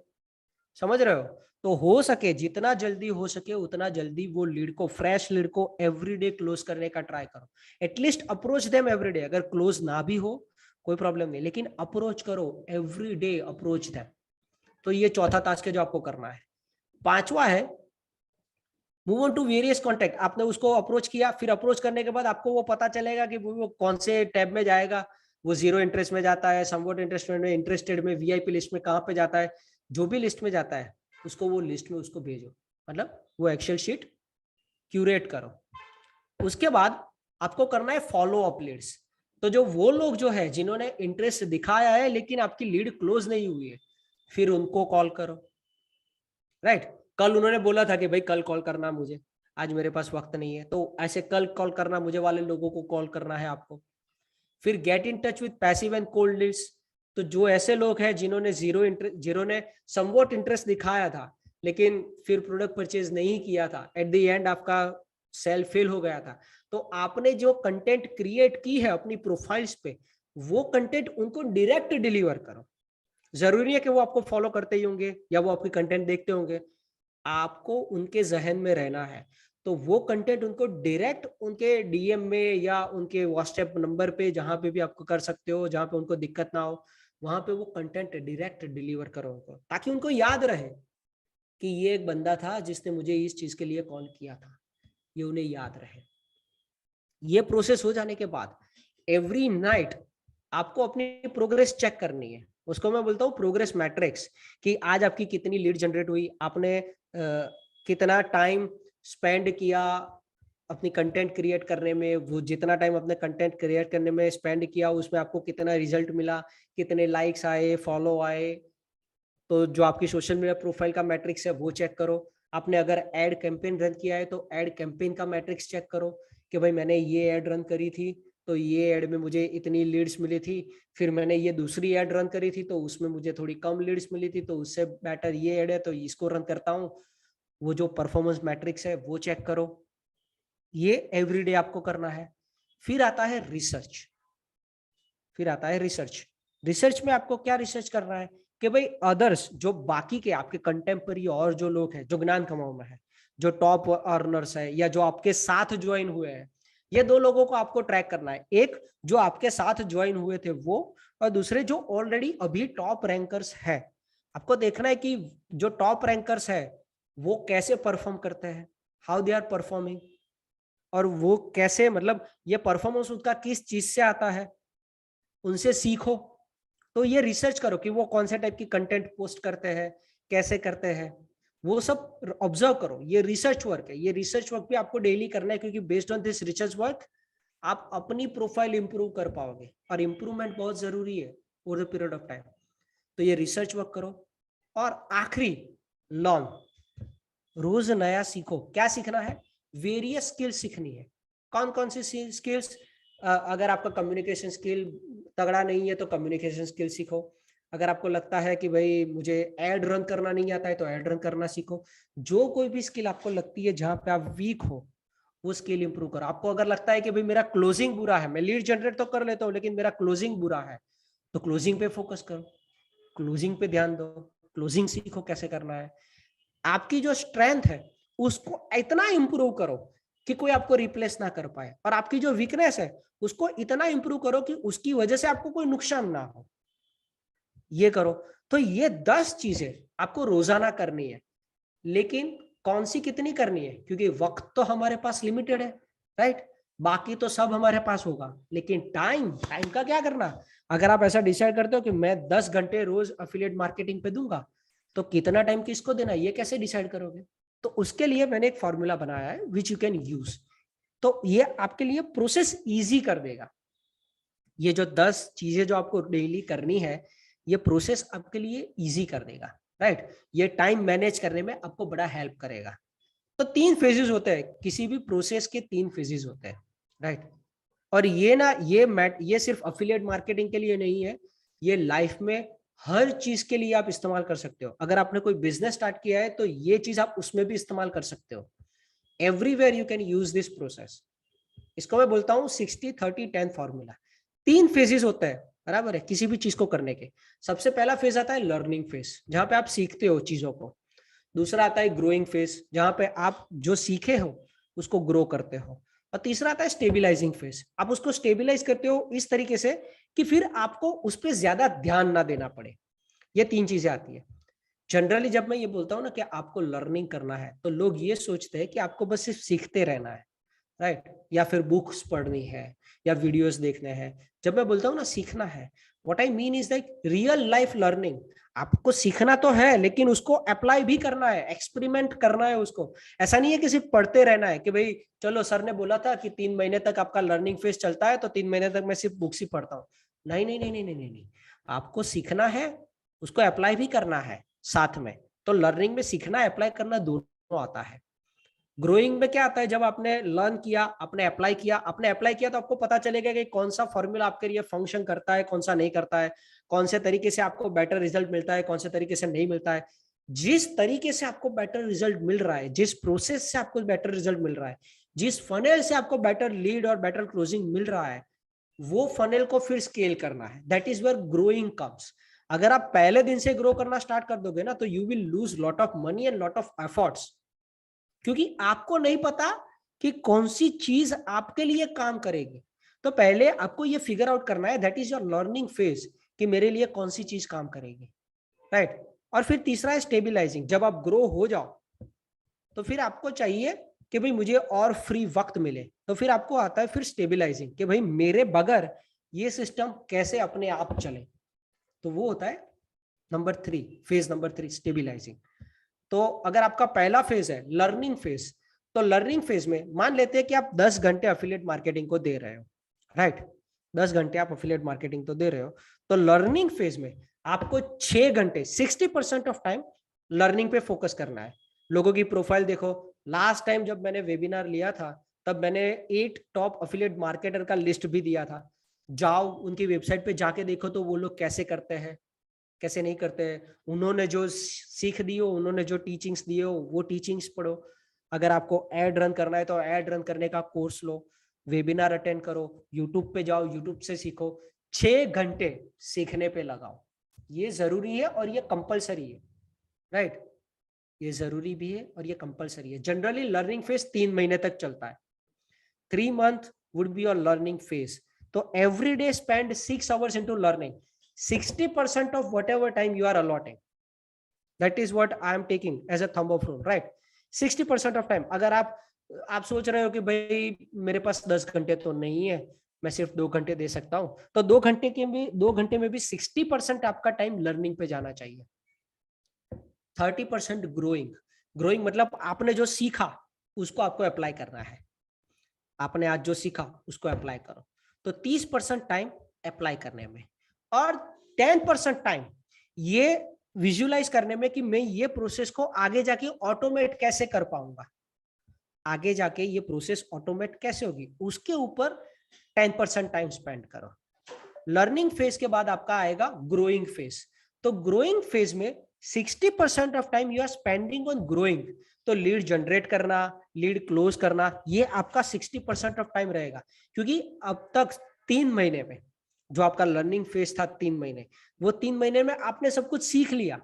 समझ रहे हो? तो हो सके जितना जल्दी हो सके उतना जल्दी वो लीड को, फ्रेश लीड को एवरीडे क्लोज करने का ट्राई करो। At least approach them everyday. अगर क्लोज ना भी हो कोई प्रॉब्लम नहीं, लेकिन अप्रोच करो एवरीडे, अप्रोच देम। तो ये चौथा टास्क है जो आपको करना है। पांचवा है move on to various contact. आपने उसको अप्रोच किया, फिर अप्रोच करने के बाद आपको वो पता चलेगा कि वो कौन से टैब में जाएगा। वो जीरो इंटरेस्ट में जाता है, समवॉट इंटरेस्टेड में, इंटरेस्टेड में, वीआईपी लिस्ट में, कहाँ पे जाता है। जो भी लिस्ट में जाता है उसको वो लिस्ट में उसको भेजो, मतलब वो एक्सेल शीट क्यूरेट करो। उसके बाद आपको करना है फॉलो अप लीड्स। तो जो वो लोग जो है जिन्होंने इंटरेस्ट दिखाया है लेकिन आपकी लीड क्लोज नहीं हुई है, फिर उनको कॉल करो, राइट। कल उन्होंने बोला था कि भाई कल कॉल करना मुझे, आज मेरे पास वक्त नहीं है, तो ऐसे कल कॉल करना मुझे वाले लोगों को कॉल करना है आपको। फिर get in touch with passive and cold leads. तो जो ऐसे लोग हैं जिन्होंने जिन्होंने समवॉट इंटरेस्ट दिखाया था लेकिन फिर प्रोडक्ट परचेज नहीं किया था, एट द एंड आपका सेल फेल हो गया था, तो आपने जो कंटेंट क्रिएट की है अपनी प्रोफाइल्स पे, वो कंटेंट उनको डायरेक्ट डिलीवर करो। जरूरी नहीं है कि वो आपको फॉलो करते ही होंगे या वो आपकी कंटेंट देखते होंगे, आपको उनके जहन में रहना है। तो वो कंटेंट उनको डायरेक्ट उनके डीएम में या उनके व्हाट्सएप नंबर पे, जहां पे भी आपको कर सकते हो, जहां पे उनको दिक्कत ना हो, वहां पे वो कंटेंट डायरेक्ट डिलीवर करो उनको, ताकि उनको याद रहे कि ये एक बंदा था जिसने मुझे इस चीज के लिए कॉल किया था, ये उन्हें याद रहे। ये प्रोसेस हो जाने के बाद एवरी नाइट आपको अपनी प्रोग्रेस चेक करनी है। उसको मैं बोलता हूँ प्रोग्रेस मैट्रिक्स, कि आज आपकी कितनी लीड जनरेट हुई, आपने कितना टाइम स्पेंड किया अपनी कंटेंट क्रिएट करने में, वो जितना टाइम अपने कंटेंट क्रिएट करने में स्पेंड किया उसमें आपको कितना रिजल्ट मिला, कितने लाइक्स आए, फॉलो आए। तो जो आपकी सोशल मीडिया प्रोफाइल का मैट्रिक्स है वो चेक करो। आपने अगर एड कैंपेन रन किया है तो एड कैंपेन का मैट्रिक्स चेक करो कि भाई मैंने ये एड रन करी थी तो ये एड में मुझे इतनी लीड्स मिली थी, फिर मैंने ये दूसरी एड रन करी थी तो उसमें मुझे थोड़ी कम लीड्स मिली थी, तो उससे बेटर ये एड है तो इसको रन करता हूँ। वो जो परफॉर्मेंस मैट्रिक्स है वो चेक करो, ये एवरीडे आपको करना है। फिर आता है रिसर्च। रिसर्च में आपको क्या रिसर्च करना है कि भाई अदर्स, जो बाकी के आपके कंटेम्पररी और जो लोग हैं जो ज्ञान कमाओ में है, जो टॉप अर्नर्स है या जो आपके साथ ज्वाइन हुए हैं, ये दो लोगों को आपको ट्रैक करना है। एक जो आपके साथ ज्वाइन हुए थे वो, और दूसरे जो ऑलरेडी अभी टॉप रैंकर्स है। आपको देखना है कि जो टॉप रैंकर्स है वो कैसे परफॉर्म करते हैं, हाउ दे आर परफॉर्मिंग, और वो कैसे, मतलब ये परफॉर्मेंस उनका किस चीज से आता है, उनसे सीखो। तो ये रिसर्च करो कि वो कौन से टाइप की कंटेंट पोस्ट करते हैं, कैसे करते हैं, वो सब ऑब्जर्व करो। ये रिसर्च वर्क है, ये रिसर्च वर्क भी आपको डेली करना है, क्योंकि based on this research work आप अपनी प्रोफाइल इंप्रूव कर पाओगे, और इंप्रूवमेंट बहुत जरूरी है over the period of time. तो ये रिसर्च वर्क करो। और आखिरी, लर्न, रोज नया सीखो। क्या सीखना है? वेरियस स्किल्स सीखनी है। कौन कौन सी स्किल्स? अगर आपका कम्युनिकेशन स्किल तगड़ा नहीं है तो कम्युनिकेशन स्किल सीखो। अगर आपको लगता है कि भाई मुझे एड रन करना नहीं आता है तो एड रन करना सीखो। जो कोई भी स्किल आपको लगती है जहां पे आप वीक हो, वो स्किल इंप्रूव करो। आपको अगर लगता है कि भाई मेरा क्लोजिंग बुरा है, मैं लीड जनरेट तो कर लेता हूँ लेकिन मेरा क्लोजिंग बुरा है, तो क्लोजिंग पे फोकस करो, क्लोजिंग पे ध्यान दो, क्लोजिंग सीखो कैसे करना है। आपकी जो स्ट्रेंथ है उसको इतना इंप्रूव करो कि कोई आपको रिप्लेस ना कर पाए, और आपकी जो वीकनेस है उसको इतना इंप्रूव करो कि उसकी वजह से आपको कोई नुकसान ना हो। ये करो। तो ये 10 चीजें आपको रोजाना करनी है। लेकिन कौन सी कितनी करनी है, क्योंकि वक्त तो हमारे पास लिमिटेड है, राइट? बाकी तो सब हमारे पास होगा, लेकिन टाइम का क्या करना? अगर आप ऐसा डिसाइड करते हो कि मैं 10 घंटे रोज एफिलिएट मार्केटिंग पे दूंगा, तो कितना टाइम किसको देना ये कैसे डिसाइड करोगे? तो उसके लिए मैंने एक फॉर्मूला बनाया है विच यू कैन यूज। तो ये आपके लिए प्रोसेस इजी कर देगा। ये जो 10 चीजें जो आपको डेली करनी है, ये प्रोसेस आपके लिए इजी कर देगा, राइट? ये टाइम मैनेज करने में आपको बड़ा हेल्प करेगा। तो 3 फेजेस होते हैं, किसी भी प्रोसेस के 3 फेजेस होते हैं, राइट? और ये ना, ये सिर्फ अफिलिएट मार्केटिंग के लिए नहीं है, ये लाइफ में हर चीज के लिए आप इस्तेमाल कर सकते हो। अगर आपने कोई बिजनेस स्टार्ट किया है तो ये चीज आप उसमें भी इस्तेमाल कर सकते हो। Everywhere you can use this process. इसको मैं बोलता हूँ 60-30-10 फॉर्मूला। 3 फेजेस होते हैं, बराबर है, किसी भी चीज को करने के। सबसे पहला फेज आता है लर्निंग फेज, जहां पे आप सीखते हो चीजों को। दूसरा आता है ग्रोइंग फेज, जहां पे आप जो सीखे हो उसको ग्रो करते हो। और तीसरा आता है स्टेबिलाईजिंग फेज, आप उसको स्टेबिलाईज करते हो इस तरीके से कि फिर आपको उस पर ज्यादा ध्यान ना देना पड़े। ये 3 चीजें आती है। जनरली जब मैं ये बोलता हूँ ना कि आपको लर्निंग करना है, तो लोग ये सोचते हैं कि आपको बस सिर्फ सीखते रहना है, राइट? या फिर बुक्स पढ़नी है या वीडियोस देखने हैं। जब मैं बोलता हूँ ना सीखना है, what I mean is like real life learning. आपको सीखना तो है लेकिन उसको अप्लाई भी करना है, एक्सपेरिमेंट करना है उसको। ऐसा नहीं है कि सिर्फ पढ़ते रहना है कि भाई चलो सर ने बोला था कि 3 महीने तक आपका लर्निंग फेज चलता है तो 3 महीने तक मैं सिर्फ बुक्स ही पढ़ता हूँ। नहीं नहीं नहीं नहीं नहीं नहीं, नहीं। आपको सीखना है, उसको अप्लाई भी करना है साथ में। तो लर्निंग में सीखना अप्लाई करना दोनों आता है। ग्रोइंग में क्या आता है, जब आपने लर्न किया, आपने अप्लाई किया तो आपको पता चलेगा कि कौन सा फॉर्मूला आपके लिए फंक्शन करता है, कौन सा नहीं करता है, कौन से तरीके से आपको बेटर रिजल्ट मिलता है, कौन से तरीके से नहीं मिलता है। जिस तरीके से आपको बेटर रिजल्ट मिल रहा है, जिस प्रोसेस से आपको बेटर रिजल्ट मिल रहा है, जिस फनेल से आपको बेटर लीड और बेटर क्लोजिंग मिल रहा है, वो फनेल को फिर स्केल करना है। That is where growing comes. अगर आप पहले दिन से ग्रो करना स्टार्ट कर दोगे ना, तो you will lose lot of money and lot of efforts, क्योंकि आपको नहीं पता कि कौन सी चीज आपके लिए काम करेगी। तो पहले आपको ये फिगर आउट करना है, that is your learning phase, कि मेरे लिए कौन सी चीज काम करेगी, राइट। और फिर तीसरा है स्टेबिलाइजिंग। जब आप ग्रो हो जाओ तो फिर आपको चाहिए कि भाई मुझे और फ्री वक्त मिले, तो फिर आपको आता है फिर स्टेबिलाइजिंग, कि भाई मेरे बगैर ये सिस्टम कैसे अपने आप चले। तो वो होता है नंबर 3, फेज नंबर 3, स्टेबिलाइजिंग। तो अगर आपका पहला फेज है लर्निंग फेज, तो लर्निंग फेज में मान लेते हैं कि आप 10 घंटे अफिलिएट मार्केटिंग को दे रहे हो, राइट। 10 घंटे आप अफिलिएट मार्केटिंग तो दे रहे हो, तो लर्निंग फेज में आपको 6 घंटे 60% ऑफ टाइम लर्निंग पे फोकस करना है। लोगों की प्रोफाइल देखो, लास्ट टाइम जब मैंने वेबिनार लिया था तब मैंने 8 टॉप अफिलिएट मार्केटर का लिस्ट भी दिया था। जाओ उनकी वेबसाइट पे जाके देखो तो वो लोग कैसे करते हैं, कैसे नहीं करते हैं। उन्होंने जो सीख दी हो, उन्होंने जो टीचिंग्स दिए हो, वो टीचिंग्स पढ़ो। अगर आपको एड रन करना है तो एड रन करने का कोर्स लो, वेबिनार अटेंड करो, यूट्यूब पे जाओ, यूट्यूब से सीखो। 6 घंटे सीखने पे लगाओ। ये जरूरी है और ये कंपलसरी है, राइट। ये जरूरी भी है और ये कंपलसरी है। जनरली लर्निंग फेज 3 महीने तक चलता है। 3 month would be your learning phase. So every day spend 6 hours into learning. 60% of whatever time you are allotting. That is what I am taking as a thumb of rule, right? 60% of time. अगर आप सोच रहे हो कि भाई मेरे पास 10 घंटे तो नहीं है, मैं सिर्फ 2 घंटे दे सकता हूं, तो 2 घंटे में भी 60% आपका टाइम लर्निंग पे जाना चाहिए। 30% ग्रोइंग मतलब आपने जो सीखा उसको आपको अप्लाई करना है। आपने आज जो सीखा उसको अप्लाई करो। तो 30% टाइम अप्लाई करने में, और 10% टाइम ये विजुअलाइज करने में कि मैं ये प्रोसेस को आगे जाके ऑटोमेट कैसे कर पाऊंगा, आगे जाके ये प्रोसेस ऑटोमेट कैसे होगी, उसके ऊपर 10% टाइम स्पेंड करो। लर्निंग फेज के बाद आपका आएगा ग्रोइंग फेज। तो ग्रोइंग फेज में 60% off time you are spending on growing. तो लीड जनरेट करना, लीड क्लोज करना, ये आपका 60% ऑफ टाइम रहेगा। क्योंकि अब तक 3 महीने में जो आपका लर्निंग फेज था, 3 महीने, वो 3 महीने में आपने सब कुछ सीख लिया।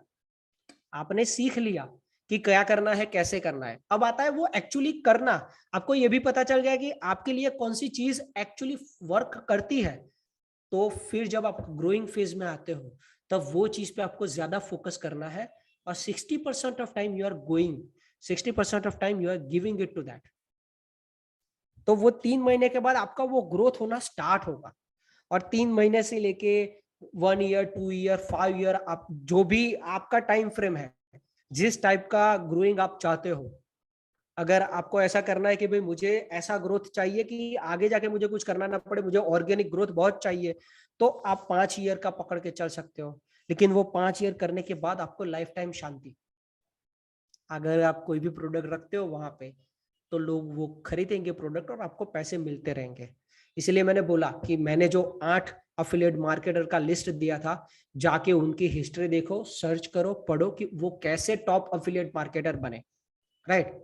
आपने सीख लिया कि क्या करना है, कैसे करना है। अब आता है वो एक्चुअली करना। आपको ये भी पता चल गया कि आपके लिए कौन सी चीज एक्चुअली वर्क करती है। तो फिर जब आप ग्रोइंग फेज में आते हो तब वो चीज पे आपको ज्यादा फोकस करना है, और 60% off time you are going, 60% off time you are giving it to that. तो वो 3 महीने के बाद आपका वो ग्रोथ होना स्टार्ट होगा। और 3 महीने से लेके 1 ईयर, 2 ईयर, 5 ईयर, आप जो भी आपका टाइम फ्रेम है, जिस टाइप का ग्रोइंग आप चाहते हो, अगर आपको ऐसा करना है कि भाई मुझे ऐसा ग्रोथ चाहिए कि आगे जाके मुझे कुछ करना ना पड़े, मुझे ऑर्गेनिक ग्रोथ बहुत चाहिए, तो आप 5 ईयर का पकड़ के चल सकते हो। लेकिन वो 5 ईयर करने के बाद आपको लाइफ टाइम शांति। अगर आप कोई भी प्रोडक्ट रखते हो वहां पे, तो लोग वो खरीदेंगे प्रोडक्ट और आपको पैसे मिलते रहेंगे। इसलिए मैंने बोला कि मैंने जो 8 अफिलिएट मार्केटर का लिस्ट दिया था, जाके उनकी हिस्ट्री देखो, सर्च करो, पढ़ो कि वो कैसे टॉप अफिलिएट मार्केटर बने, राइट।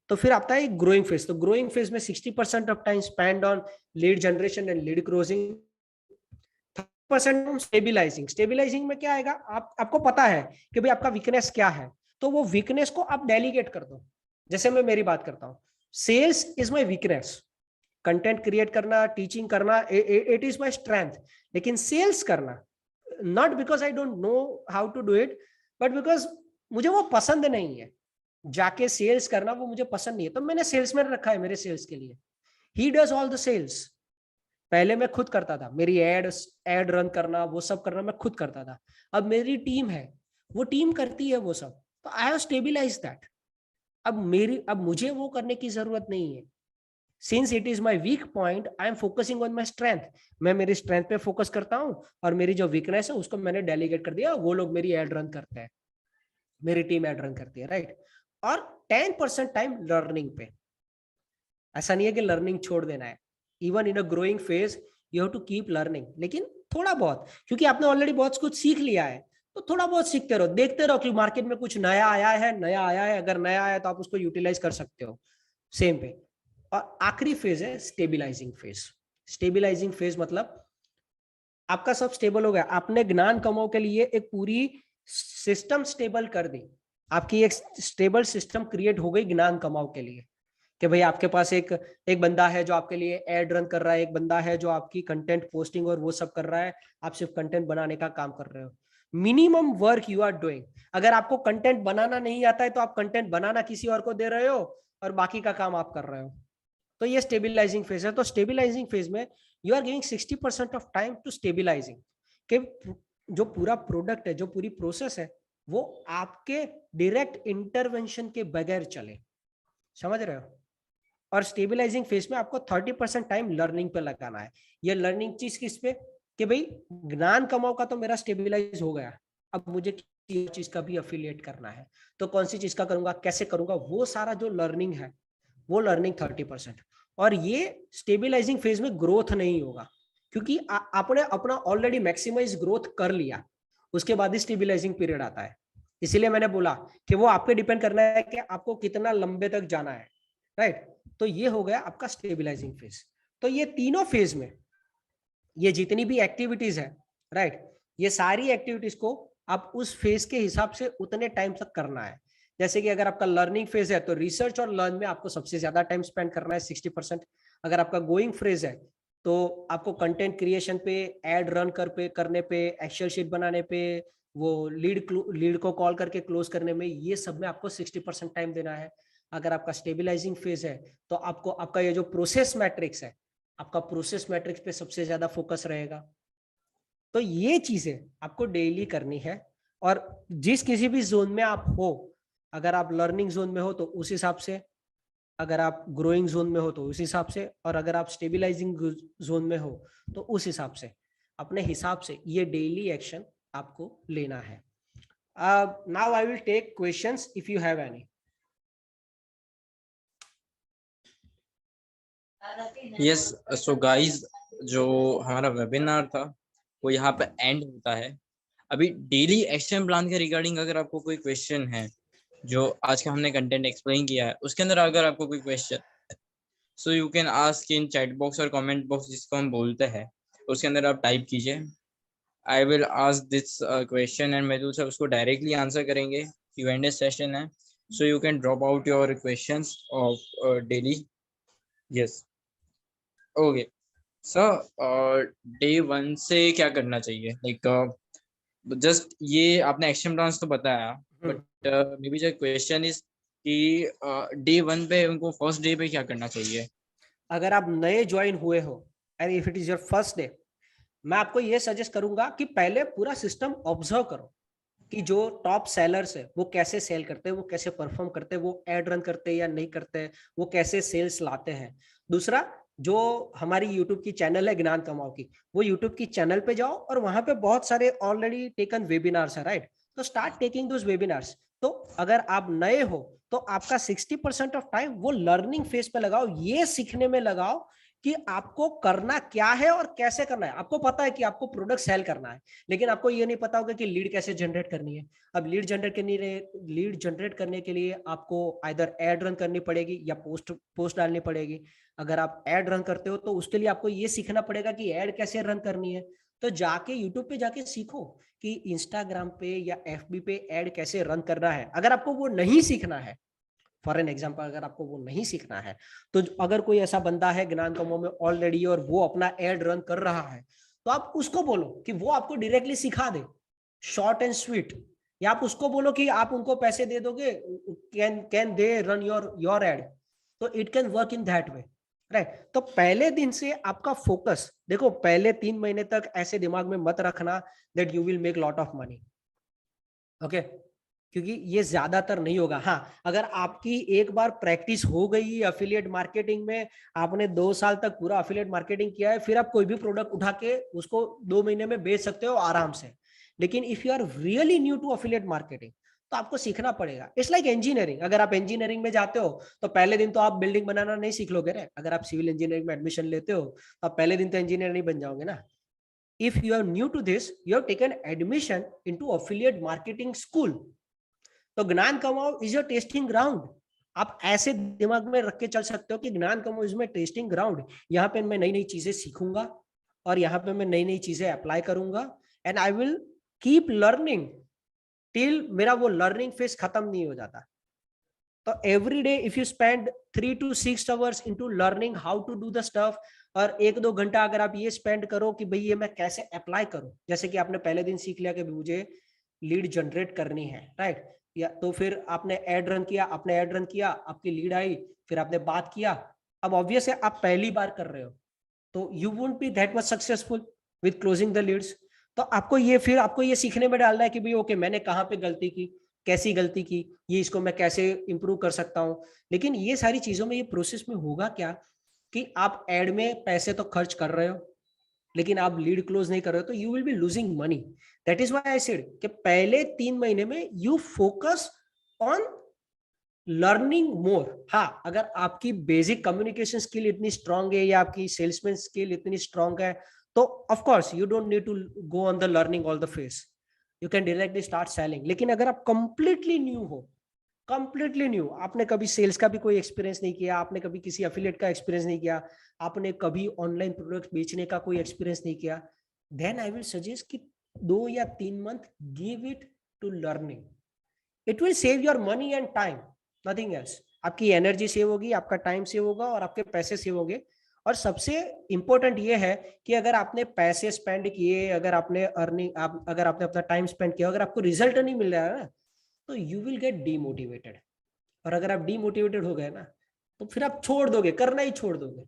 तो फिर आता है ग्रोइंग फेज। तो ग्रोइंग फेज में 60% off time spend on lead generation and lead closing, 30% on stabilising. Stabilising में क्या आएगा, आपको पता है कि भाई आपका वीकनेस क्या है, तो वो वीकनेस को आप डेलीगेट कर दो। जैसे मैं मेरी बात करता हूँ, sales is my weakness, content create करना, टीचिंग करना, इट इज माई स्ट्रेंथ। लेकिन सेल्स करना, not because I don't know how to do it, but because मुझे वो पसंद नहीं है। जाके सेल्स करना वो मुझे पसंद नहीं है, तो मैंने सेल्समैन रखा है मेरे सेल्स के लिए। He does all the sales. पहले मैं खुद करता था, मेरी एड रन करना, वो सब करना मैं खुद करता था। अब मेरी टीम है, वो टीम करती है वो सब। तो आई हैव स्टेबिलाइज दैट। अब मुझे वो करने की जरूरत नहीं है। Since it is my weak point, I am focusing on my strength. मैं मेरी स्ट्रेंथ पे फोकस करता हूँ, और मेरी जो वीकनेस है उसको मैंने डेलीगेट कर दिया, वो लोग मेरी एड रन करते हैं, मेरी टीम एड रन करती है, राइट। और 10% टाइम लर्निंग पे। ऐसा नहीं है कि लर्निंग छोड़ देना है, even in a growing phase you have to keep learning, लेकिन थोड़ा बहुत, क्योंकि आपने ऑलरेडी बहुत कुछ सीख लिया है तो थोड़ा बहुत सीखते रहो, देखते रहो कि मार्केट में कुछ नया आया है, अगर नया आया तो आप उसको यूटिलाइज कर सकते हो सेम पे। और आखिरी फेज है स्टेबिलाइजिंग फेज। स्टेबिलाइजिंग फेज मतलब आपका सब स्टेबल हो गया, आपने ज्ञान कमाओ के लिए एक पूरी सिस्टम स्टेबल कर दी, आपकी एक स्टेबल सिस्टम क्रिएट हो गई ज्ञान कमाओ के लिए, कि भाई आपके पास एक बंदा है जो आपके लिए एड रन कर रहा है, एक बंदा है जो आपकी कंटेंट पोस्टिंग और वो सब कर रहा है, आप सिर्फ कंटेंट बनाने का काम कर रहे हो। Minimum work you are doing. अगर आपको कंटेंट बनाना नहीं आता है तो आप कंटेंट बनाना किसी और को दे रहे हो और बाकी का काम आप कर रहे हो। तो ये स्टेबिलाइजिंग फेज है। तो स्टेबिलाइजिंग फेज में you are giving 60% off time to stabilising, कि जो पूरा प्रोडक्ट है, जो पूरी प्रोसेस है, वो आपके डायरेक्ट इंटरवेंशन के बगैर चले। समझ रहे हो? और स्टेबिलाइजिंग फेज में आपको 30% टाइम लर्निंग पे लगाना है। ये लर्निंग चीज किस पे, कि भाई ज्ञान कमाओ का तो मेरा स्टेबिलाइज हो गया, अब मुझे किसी चीज का भी अफिलिएट करना है, तो कौन सी चीज का करूंगा, कैसे करूंगा, वो सारा जो लर्निंग है वो लर्निंग 30%। और ये स्टेबिलाइजिंग फेज में ग्रोथ नहीं होगा, क्योंकि आपने अपना ऑलरेडी मैक्सिमाइज ग्रोथ कर लिया, उसके बाद ही स्टेबिलाइजिंग पीरियड आता है। इसीलिए मैंने बोला कि वो आप पे डिपेंड करना है कि आपको कितना लंबे तक जाना है, राइट। तो ये हो गया आपका स्टेबिलाइजिंग फेज। तो ये तीनों फेज में ये जितनी भी एक्टिविटीज है, राइट, ये सारी एक्टिविटीज को आप उस फेज के हिसाब से उतने टाइम तक करना है। जैसे कि अगर आपका लर्निंग फेज है तो रिसर्च और लर्न में आपको सबसे ज्यादा टाइम स्पेंड करना है 60%। अगर आपका गोइंग फेज है तो आपको कंटेंट क्रिएशन पे, एड रन करने पे, एक्सेल शीट बनाने पे, वो लीड को कॉल करके क्लोज करने में, ये सब में आपको 60% टाइम देना है। अगर आपका स्टेबिलाइजिंग फेज है तो आपको आपका ये जो प्रोसेस मैट्रिक्स है, आपका प्रोसेस मैट्रिक्स पे सबसे ज्यादा फोकस रहेगा। तो ये चीजें आपको डेली करनी है। और जिस किसी भी जोन में आप हो, अगर आप लर्निंग जोन में हो तो उस हिसाब से, अगर आप ग्रोइंग जोन में हो तो उस हिसाब से, और अगर आप स्टेबिलाइजिंग जोन में हो तो उस हिसाब से, अपने हिसाब से ये डेली एक्शन आपको लेना है। Now I will take questions if you have any. Yes, so guys, जो हमारा वेबिनार था वो यहाँ पे एंड होता है। अभी डेली एक्शन प्लान के रिगार्डिंग अगर आपको कोई क्वेश्चन है, जो आज का हमने कंटेंट एक्सप्लेन किया है उसके अंदर अगर आपको कोई question, so you can ask in chat box और कमेंट बॉक्स जिसको हम बोलते हैं, उसके अंदर आप टाइप कीजिए। I will ask this question and Mridul sir उसको डायरेक्टली आंसर करेंगे। Q&A सेशन है, so you can drop out your questions of daily. Yes, okay sir, day 1 से क्या करना चाहिए? लाइक जस्ट ये आपने एक्शन प्लान्स तो बताया, बट मे बी जो क्वेश्चन इज कि डे 1 पे उनको फर्स्ट डे पे क्या करना चाहिए? अगर आप नए ज्वाइन हुए हो and if it is your first day, मैं आपको ये सजेस्ट करूंगा कि पहले पूरा सिस्टम ऑब्जर्व करो कि जो टॉप सेलर्स है वो कैसे सेल करते हैं, वो कैसे परफॉर्म करते हैं, वो एड रन करते हैं या नहीं करते हैं, वो कैसे सेल्स लाते हैं। दूसरा, जो हमारी यूट्यूब की चैनल है ज्ञान कमाओ की, वो यूट्यूब की चैनल पे जाओ और वहां पे बहुत सारे ऑलरेडी टेकन वेबिनार्स है, राइट। तो स्टार्ट टेकिंग दोस वेबिनार्स। तो अगर आप नए हो तो आपका 60% ऑफ टाइम वो लर्निंग फेज पे लगाओ, ये सीखने में लगाओ कि आपको करना क्या है और कैसे करना है। आपको पता है कि आपको प्रोडक्ट सेल करना है, लेकिन आपको ये नहीं पता होगा कि लीड कैसे जनरेट करनी है। अब लीड जनरेट करने के लिए आपको आइदर एड रन करनी पड़ेगी या पोस्ट डालनी पड़ेगी। अगर आप एड रन करते हो तो उसके लिए आपको ये सीखना पड़ेगा कि एड कैसे रन करनी है। तो जाके यूट्यूब पे जाके सीखो कि इंस्टाग्राम पे या एफबी पे एड कैसे रन करना है। अगर आपको वो नहीं सीखना है, फॉर एन एग्जाम्पल, अगर आपको वो नहीं सीखना है, तो अगर कोई ऐसा बंदा है ज्ञान कमो में ऑलरेडी और वो अपना एड रन कर रहा है, तो आप उसको बोलो कि वो आपको डायरेक्टली सिखा दे, शॉर्ट एंड स्वीट। या आप उसको बोलो कि आप उनको पैसे दे दोगे, can they run your ad, तो it can work in that way, right. तो पहले दिन से आपका फोकस देखो, पहले 3 महीने तक ऐसे दिमाग में मत रखना that you will make lot of money, okay, क्योंकि ये ज्यादातर नहीं होगा। हाँ, अगर आपकी एक बार प्रैक्टिस हो गई अफिलिएट मार्केटिंग में, आपने 2 साल तक पूरा अफिलिएट मार्केटिंग किया है, फिर आप कोई भी प्रोडक्ट उठा के उसको 2 महीने में बेच सकते हो आराम से। लेकिन if you are really new to affiliate marketing, तो आपको सीखना पड़ेगा। इट्स लाइक इंजीनियरिंग, अगर आप इंजीनियरिंग में जाते हो तो पहले दिन तो आप बिल्डिंग बनाना नहीं सीख लोगे ना। अगर आप सिविल इंजीनियरिंग में एडमिशन लेते हो तो आप पहले दिन तो इंजीनियर नहीं बन जाओगे ना। If you are new to this, you have taken admission into affiliate marketing school, तो ज्ञान कमाओ इज योर टेस्टिंग ग्राउंड। आप ऐसे दिमाग में रख के चल सकते हो कि ज्ञान कमाओ इज माय टेस्टिंग ग्राउंड। यहाँ पे मैं नई नई चीजें सीखूंगा और यहाँ पे मैं नई नई चीजें अप्लाई करूंगा, and I will keep learning till मेरा वो लर्निंग फेज खत्म नहीं हो जाता। तो every day if you spend 3 to 6 hours into learning how to do the stuff, और 1-2 घंटा अगर आप ये स्पेंड करो कि भाई ये मैं कैसे अप्लाई करूं, जैसे कि आपने पहले दिन सीख लिया कि मुझे लीड जनरेट करनी है, राइट, या तो फिर आपने एड रन किया, आपकी लीड आई, फिर आपने बात किया। अब ऑब्वियस है आप पहली बार कर रहे हो तो you won't be that much successful with closing the leads. तो आपको ये सीखने में डालना है कि भाई ओके मैंने कहाँ पे गलती की, कैसी गलती की, ये इसको मैं कैसे इंप्रूव कर सकता हूँ। लेकिन ये सारी चीजों में, ये प्रोसेस में होगा क्या कि आप एड में पैसे तो खर्च कर रहे हो लेकिन आप लीड क्लोज नहीं कर रहे हो, तो you will be losing money. That is why I said कि पहले 3 महीने में you focus on learning more. हाँ, अगर आपकी बेसिक कम्युनिकेशन स्किल इतनी स्ट्रांग है या आपकी सेल्समैन स्किल इतनी स्ट्रांग है तो of course you don't need to go on the learning all the phase, you can directly start selling. लेकिन अगर आप कंप्लीटली न्यू, आपने कभी सेल्स का भी कोई एक्सपीरियंस नहीं किया, आपने कभी किसी एफिलिएट का एक्सपीरियंस नहीं किया, आपने कभी ऑनलाइन प्रोडक्ट बेचने का कोई एक्सपीरियंस नहीं किया, देन आई विल सजेस्ट कि 2 या 3 month give it to learning. It will save your money and time, nothing else. आपकी एनर्जी सेव होगी, आपका टाइम सेव होगा और आपके पैसे सेव होंगे। और सबसे इंपॉर्टेंट ये है कि अगर आपने पैसे स्पेंड किए, अगर आपने अपना टाइम स्पेंड किया, अगर आपको रिजल्ट नहीं मिल रहा है ना, तो यू विल गेट डीमोटिवेटेड। और अगर आप डीमोटिवेटेड हो गए ना तो फिर आप छोड़ दोगे, करना ही छोड़ दोगे।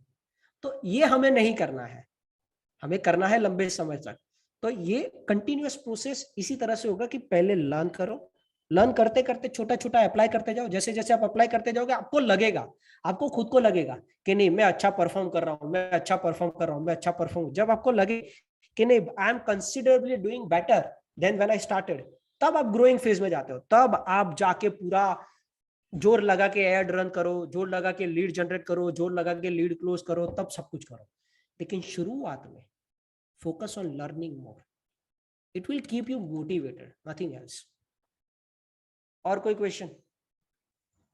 तो ये हमें नहीं करना है, हमें करना है लंबे समय तक। तो ये कंटिन्यूअस प्रोसेस इसी तरह से होगा कि पहले लर्न करो, लर्न करते करते छोटा छोटा अप्लाई करते जाओ। जैसे जैसे आप अप्लाई करते जाओगे आपको खुद को लगेगा कि नहीं मैं अच्छा परफॉर्म कर रहा हूँ, जब आपको लगे कि नहीं I am considerably doing better than when I started, तब आप ग्रोइंग फेज में जाते हो। तब आप जाके पूरा जोर लगा के एड रन करो, जोर लगा के लीड जनरेट करो, जोर लगा के लीड क्लोज करो, तब सब कुछ करो। लेकिन शुरुआत में focus on learning more, it will keep you motivated, nothing else. और कोई question?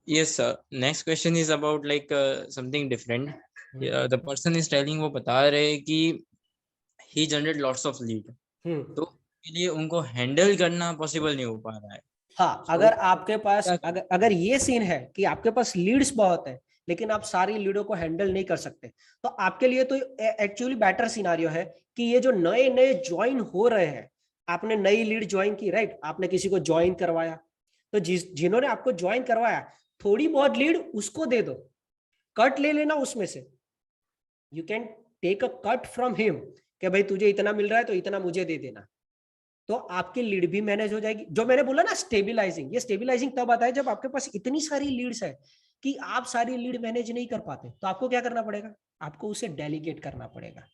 Yes, sir. Next question is about like something different. The person is telling, वो बता रहे कि he generate lots of lead. तो के लिए उनको हैंडल करना पॉसिबल नहीं हो पा रहा है। हाँ, अगर आपके पास अगर ये सीन है कि आपके पास लीड्स बहुत है लेकिन आप सारी लीडों को हैंडल नहीं कर सकते, तो आपके लिए तो एक्चुअली बेटर सिनारियो है कि ये जो नए नए ज्वाइन हो रहे हैं, आपने नई लीड ज्वाइन की, राइट, आपने किसी को ज्वाइन करवाया, तो जिन्होंने आपको ज्वाइन करवाया थोड़ी बहुत लीड उसको दे दो, कट ले लेना उसमें से। You can take a cut from him कि भाई तुझे इतना मिल रहा है तो इतना मुझे दे देना, तो आपकी लीड भी मैनेज हो जाएगी। जो मैंने बोला ना स्टेबिलाइजिंग, ये स्टेबिलाइजिंग तब आता है जब आपके पास इतनी सारी लीड्स है कि आप सारी लीड मैनेज नहीं कर पाते, तो आपको क्या करना पड़ेगा, आपको उसे डेलीगेट करना पड़ेगा।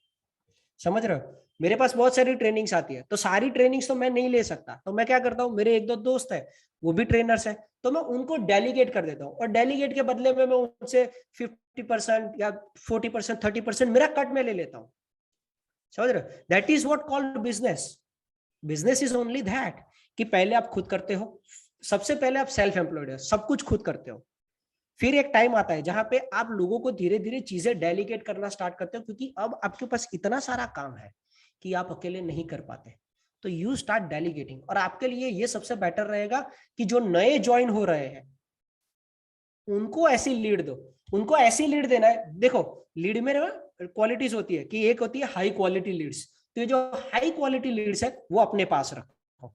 समझ रहे हो? मेरे पास बहुत सारी ट्रेनिंग्स आती है, तो सारी ट्रेनिंग्स तो मैं नहीं ले सकता, तो मैं क्या करता हूँ, मेरे 1-2 दोस्त है वो भी ट्रेनर्स है, तो मैं उनको डेलीगेट कर देता हूँ, और डेलीगेट के बदले में मैं उनसे 50% या 40%, 30% मेरा कट में ले लेता हूँ। समझ रहे हो? That is what called business. Business is only that कि पहले आप खुद करते हो, सबसे पहले आप सेल्फ एम्प्लॉयड हो, सब कुछ खुद करते हो। फिर एक टाइम आता है जहां पे आप लोगों को धीरे धीरे चीजें डेलीगेट करना स्टार्ट करते हो, क्योंकि अब आपके पास इतना सारा काम है कि आप अकेले नहीं कर पाते, तो यू स्टार्ट डेलीगेटिंग। और आपके लिए ये सबसे बेटर रहेगा कि जो नए ज्वाइन हो रहे हैं उनको ऐसी लीड दो, उनको ऐसी लीड देना है। देखो लीड में क्वालिटीज होती है कि एक होती है हाई क्वालिटी लीड्स, तो जो हाई क्वालिटी लीड्स है वो अपने पास रखो,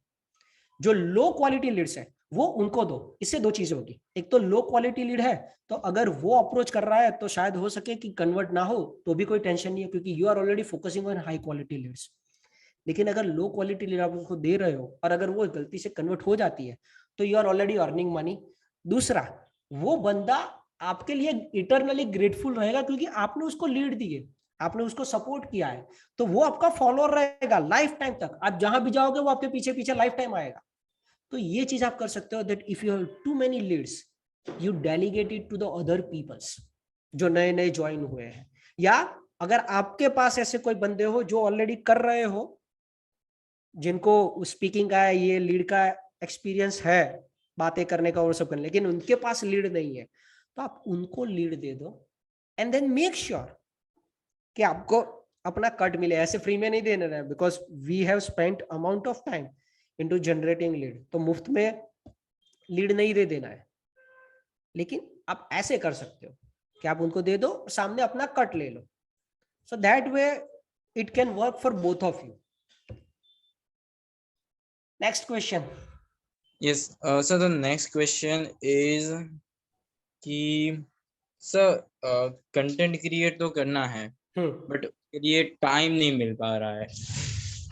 जो लो क्वालिटी लीड्स है वो उनको दो। इससे 2 चीजें होगी, एक तो लो क्वालिटी लीड है तो अगर वो अप्रोच कर रहा है तो शायद हो सके कि कन्वर्ट ना हो, तो भी कोई टेंशन नहीं है क्योंकि you are already focusing on high quality leads. लेकिन अगर लो क्वालिटी लीड आप उनको दे रहे हो और अगर वो गलती से कन्वर्ट हो जाती है तो you are already earning money. दूसरा, वो बंदा आपके लिए इटरनली ग्रेटफुल रहेगा क्योंकि आपने उसको लीड दी है, आपने उसको सपोर्ट किया है, तो वो आपका फॉलोअर रहेगा लाइफ टाइम तक। आप जहां भी जाओगे वो आपके पीछे पीछे लाइफ टाइम आएगा। तो ये चीज आप कर सकते हो that if you have too many leads you delegate it to the other peoples जो नए नए ज्वाइन हुए हैं, या अगर आपके पास ऐसे कोई बंदे हो जो ऑलरेडी कर रहे हो, जिनको स्पीकिंग का ये लीड का एक्सपीरियंस है, बातें करने का और सब करने, लेकिन उनके पास लीड नहीं है, तो आप उनको लीड दे दो एंड देन मेक श्योर कि आपको अपना कट मिले। ऐसे फ्री में नहीं देने रहे, because we have spent amount of time into generating lead, तो मुफ्त में लीड नहीं दे देना है। लेकिन आप ऐसे कर सकते हो कि आप उनको दे दो, सामने अपना कट ले लो, so that way it can work for both of you. Next question. Yes, so the next question is कि सर कंटेंट क्रिएट तो करना है बट उसके लिए टाइम नहीं मिल पा रहा है।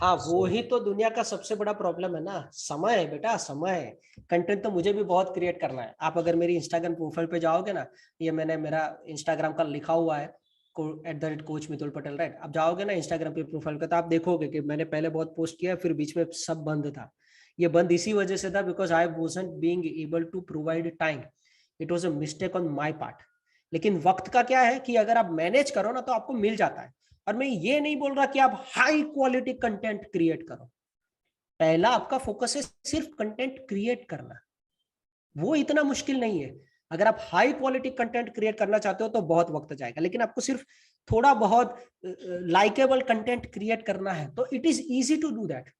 हाँ, वो ही तो दुनिया का सबसे बड़ा प्रॉब्लम है ना, समय है बेटा, समय। कंटेंट तो मुझे भी बहुत क्रिएट करना है। आप अगर मेरी इंस्टाग्राम प्रोफाइल पे जाओगे ना, ये मैंने मेरा इंस्टाग्राम का लिखा हुआ है @coach मितुल पटेल, राइट। आप जाओगे ना इंस्टाग्राम पे प्रोफाइल पे, तो आप देखोगे कि मैंने पहले बहुत पोस्ट किया, फिर बीच में सब बंद था। ये बंद इसी वजह से था because I wasn't being able to provide time, it was a mistake on my part. लेकिन वक्त का क्या है कि अगर आप मैनेज करो ना तो आपको मिल जाता है। और मैं ये नहीं बोल रहा कि आप हाई क्वालिटी कंटेंट क्रिएट करो, पहला आपका फोकस है सिर्फ कंटेंट क्रिएट करना, वो इतना मुश्किल नहीं है। अगर आप हाई क्वालिटी कंटेंट क्रिएट करना चाहते हो तो बहुत वक्त जाएगा, लेकिन आपको सिर्फ थोड़ा बहुत लाइकेबल कंटेंट क्रिएट करना है तो it is easy to do that.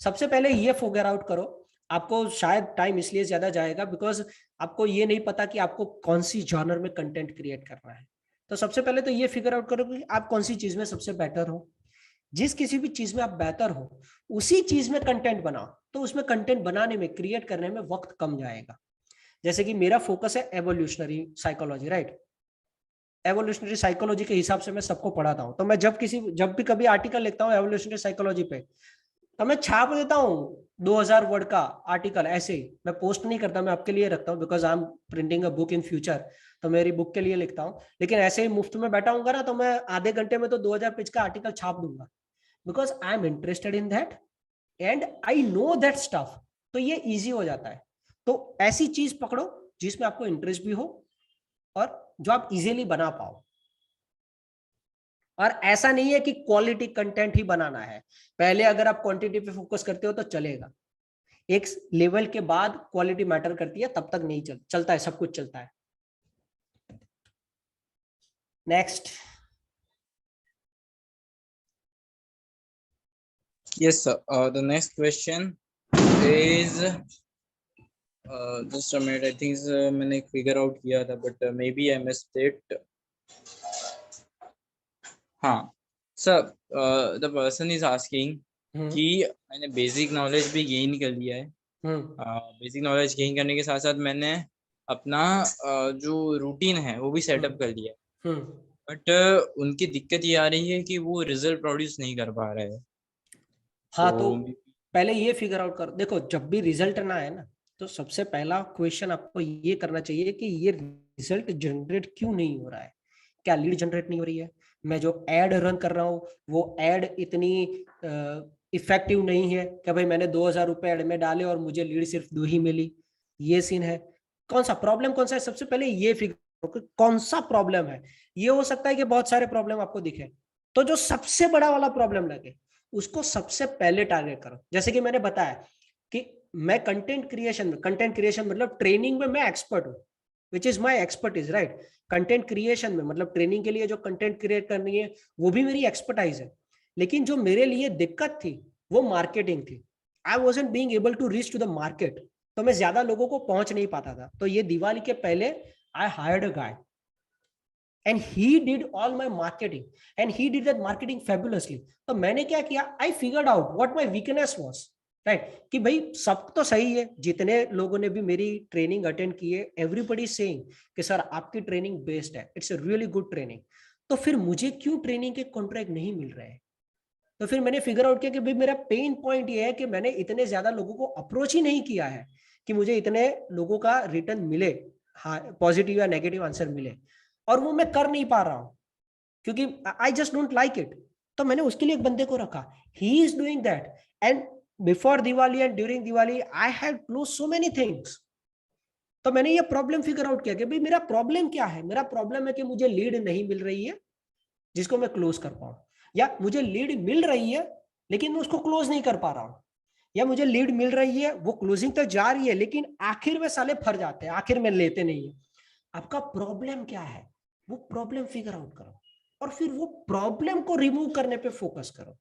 सबसे पहले ये फिगर आउट करो। आपको शायद टाइम इसलिए ज्यादा जाएगा बिकॉज आपको ये नहीं पता कि आपको कौन सी जॉनर में कंटेंट क्रिएट करना है। तो सबसे पहले तो ये फिगर आउट करो कि आप कौन सी चीज में सबसे बेटर हो। जिस किसी भी चीज में आप बेहतर हो उसी चीज में कंटेंट बनाओ, तो उसमें कंटेंट बनाने में, क्रिएट करने में वक्त कम जाएगा। जैसे कि मेरा फोकस है evolutionary psychology, right. Evolutionary psychology के हिसाब से मैं सबको पढ़ाता हूँ, तो मैं जब भी कभी आर्टिकल लिखता हूँ एवोल्यूशनरी साइकोलॉजी पे, तो मैं छाप देता हूँ 2000 वर्ड का आर्टिकल। ऐसे ही मैं पोस्ट नहीं करता, मैं आपके लिए रखता हूँ because I am printing a book in future, तो मेरी बुक के लिए लिखता हूँ। लेकिन ऐसे ही मुफ्त में बैठा हूँ ना, तो मैं आधे घंटे में तो 2000 पेज का आर्टिकल छाप दूंगा because I am interested in that and I know that stuff. तो ये ईजी हो जाता है। तो ऐसी चीज पकड़ो जिसमें आपको इंटरेस्ट भी हो और जो आप इजीली बना पाओ। और ऐसा नहीं है कि क्वालिटी कंटेंट ही बनाना है, पहले अगर आप क्वांटिटी पे फोकस करते हो तो चलेगा, एक लेवल के बाद क्वालिटी मैटर करती है, तब तक नहीं चलता है, सब कुछ चलता है। Next. Yes, sir. The next question is just a minute. I think मैंने figure out किया था, but maybe I missed it. हाँ, sir. The person is asking कि मैंने बेसिक नॉलेज भी गेन कर लिया है। बेसिक नॉलेज गेन करने के साथ साथ मैंने अपना जो रूटीन है वो भी सेटअप कर लिया है, बट उनकी दिक्कत ये आ रही है कि वो रिजल्ट प्रोड्यूस नहीं कर पा रहे हैं। हाँ, तो पहले ये फिगर आउट कर। देखो, जब भी रिजल्ट ना आए ना, तो सबसे पहला क्वेश्चन आपको ये करना चाहिए कि ये रिजल्ट जनरेट क्यों नहीं हो रहा है। क्या लीड जनरेट नहीं हो रही है? मैं जो एड रन कर रहा हूँ वो एड इतनी इफेक्टिव नहीं है कि भाई मैंने 2000 रुपए एड में डाले और मुझे लीड सिर्फ 2 ही मिली। ये सीन है। कौन सा प्रॉब्लम कौन सा है, सबसे पहले ये फिगर कौन सा प्रॉब्लम है। ये हो सकता है कि बहुत सारे प्रॉब्लम आपको दिखे, तो जो सबसे बड़ा वाला प्रॉब्लम लगे उसको सबसे पहले टारगेट करो। जैसे कि मैंने बताया कि मैं कंटेंट क्रिएशन मतलब ट्रेनिंग में मैं एक्सपर्ट हूँ, which is my expertise, right. Content creation में मतलब ट्रेनिंग के लिए जो कंटेंट क्रिएट करनी है वो भी मेरी एक्सपर्टाइज है। लेकिन जो मेरे लिए दिक्कत थी वो मार्केटिंग थी। I wasn't being able to reach to the market, तो मैं ज्यादा लोगों को पहुंच नहीं पाता था। तो ये दिवाली के पहले I hired a guy and he did all my marketing and he did that marketing fabulously. तो मैंने क्या किया, I figured out what my weakness was, right? कि भाई सब तो सही है, जितने लोगों ने भी मेरी ट्रेनिंग अटेंड की है, everybody is saying कि सर आपकी ट्रेनिंग बेस्ट है, it's a really good training. तो फिर मुझे क्यों ट्रेनिंग के कॉन्ट्रैक्ट नहीं मिल रहे हैं? तो फिर मैंने फिगर आउट किया कि भाई मेरा पेन पॉइंट ये है कि मैंने इतने ज्यादा लोगों को अप्रोच ही नहीं किया है कि मुझे इतने लोगों का रिटर्न मिले, हाँ, पॉजिटिव या नेगेटिव आंसर मिले, और वो मैं कर नहीं पा रहा हूं क्योंकि I just don't like it. तो मैंने उसके लिए एक बंदे को रखा, he is doing that and before Diwali and during Diwali I have close so many things. तो मैंने ये प्रॉब्लम फिगर आउट किया कि भाई मेरा प्रॉब्लम क्या है। मेरा प्रॉब्लम है कि मुझे लीड नहीं मिल रही है जिसको मैं क्लोज कर पाऊं, या मुझे लीड मिल रही है लेकिन मैं उसको क्लोज नहीं कर पा रहा हूं, या मुझे लीड मिल रही है वो क्लोजिंग तक जा रही है लेकिन आखिर में साले फर जाते हैं, आखिर में लेते नहीं है। आपका प्रॉब्लम क्या है, वो प्रॉब्लम फिगर आउट करो और फिर वो प्रॉब्लम को रिमूव करने पे फोकस करो।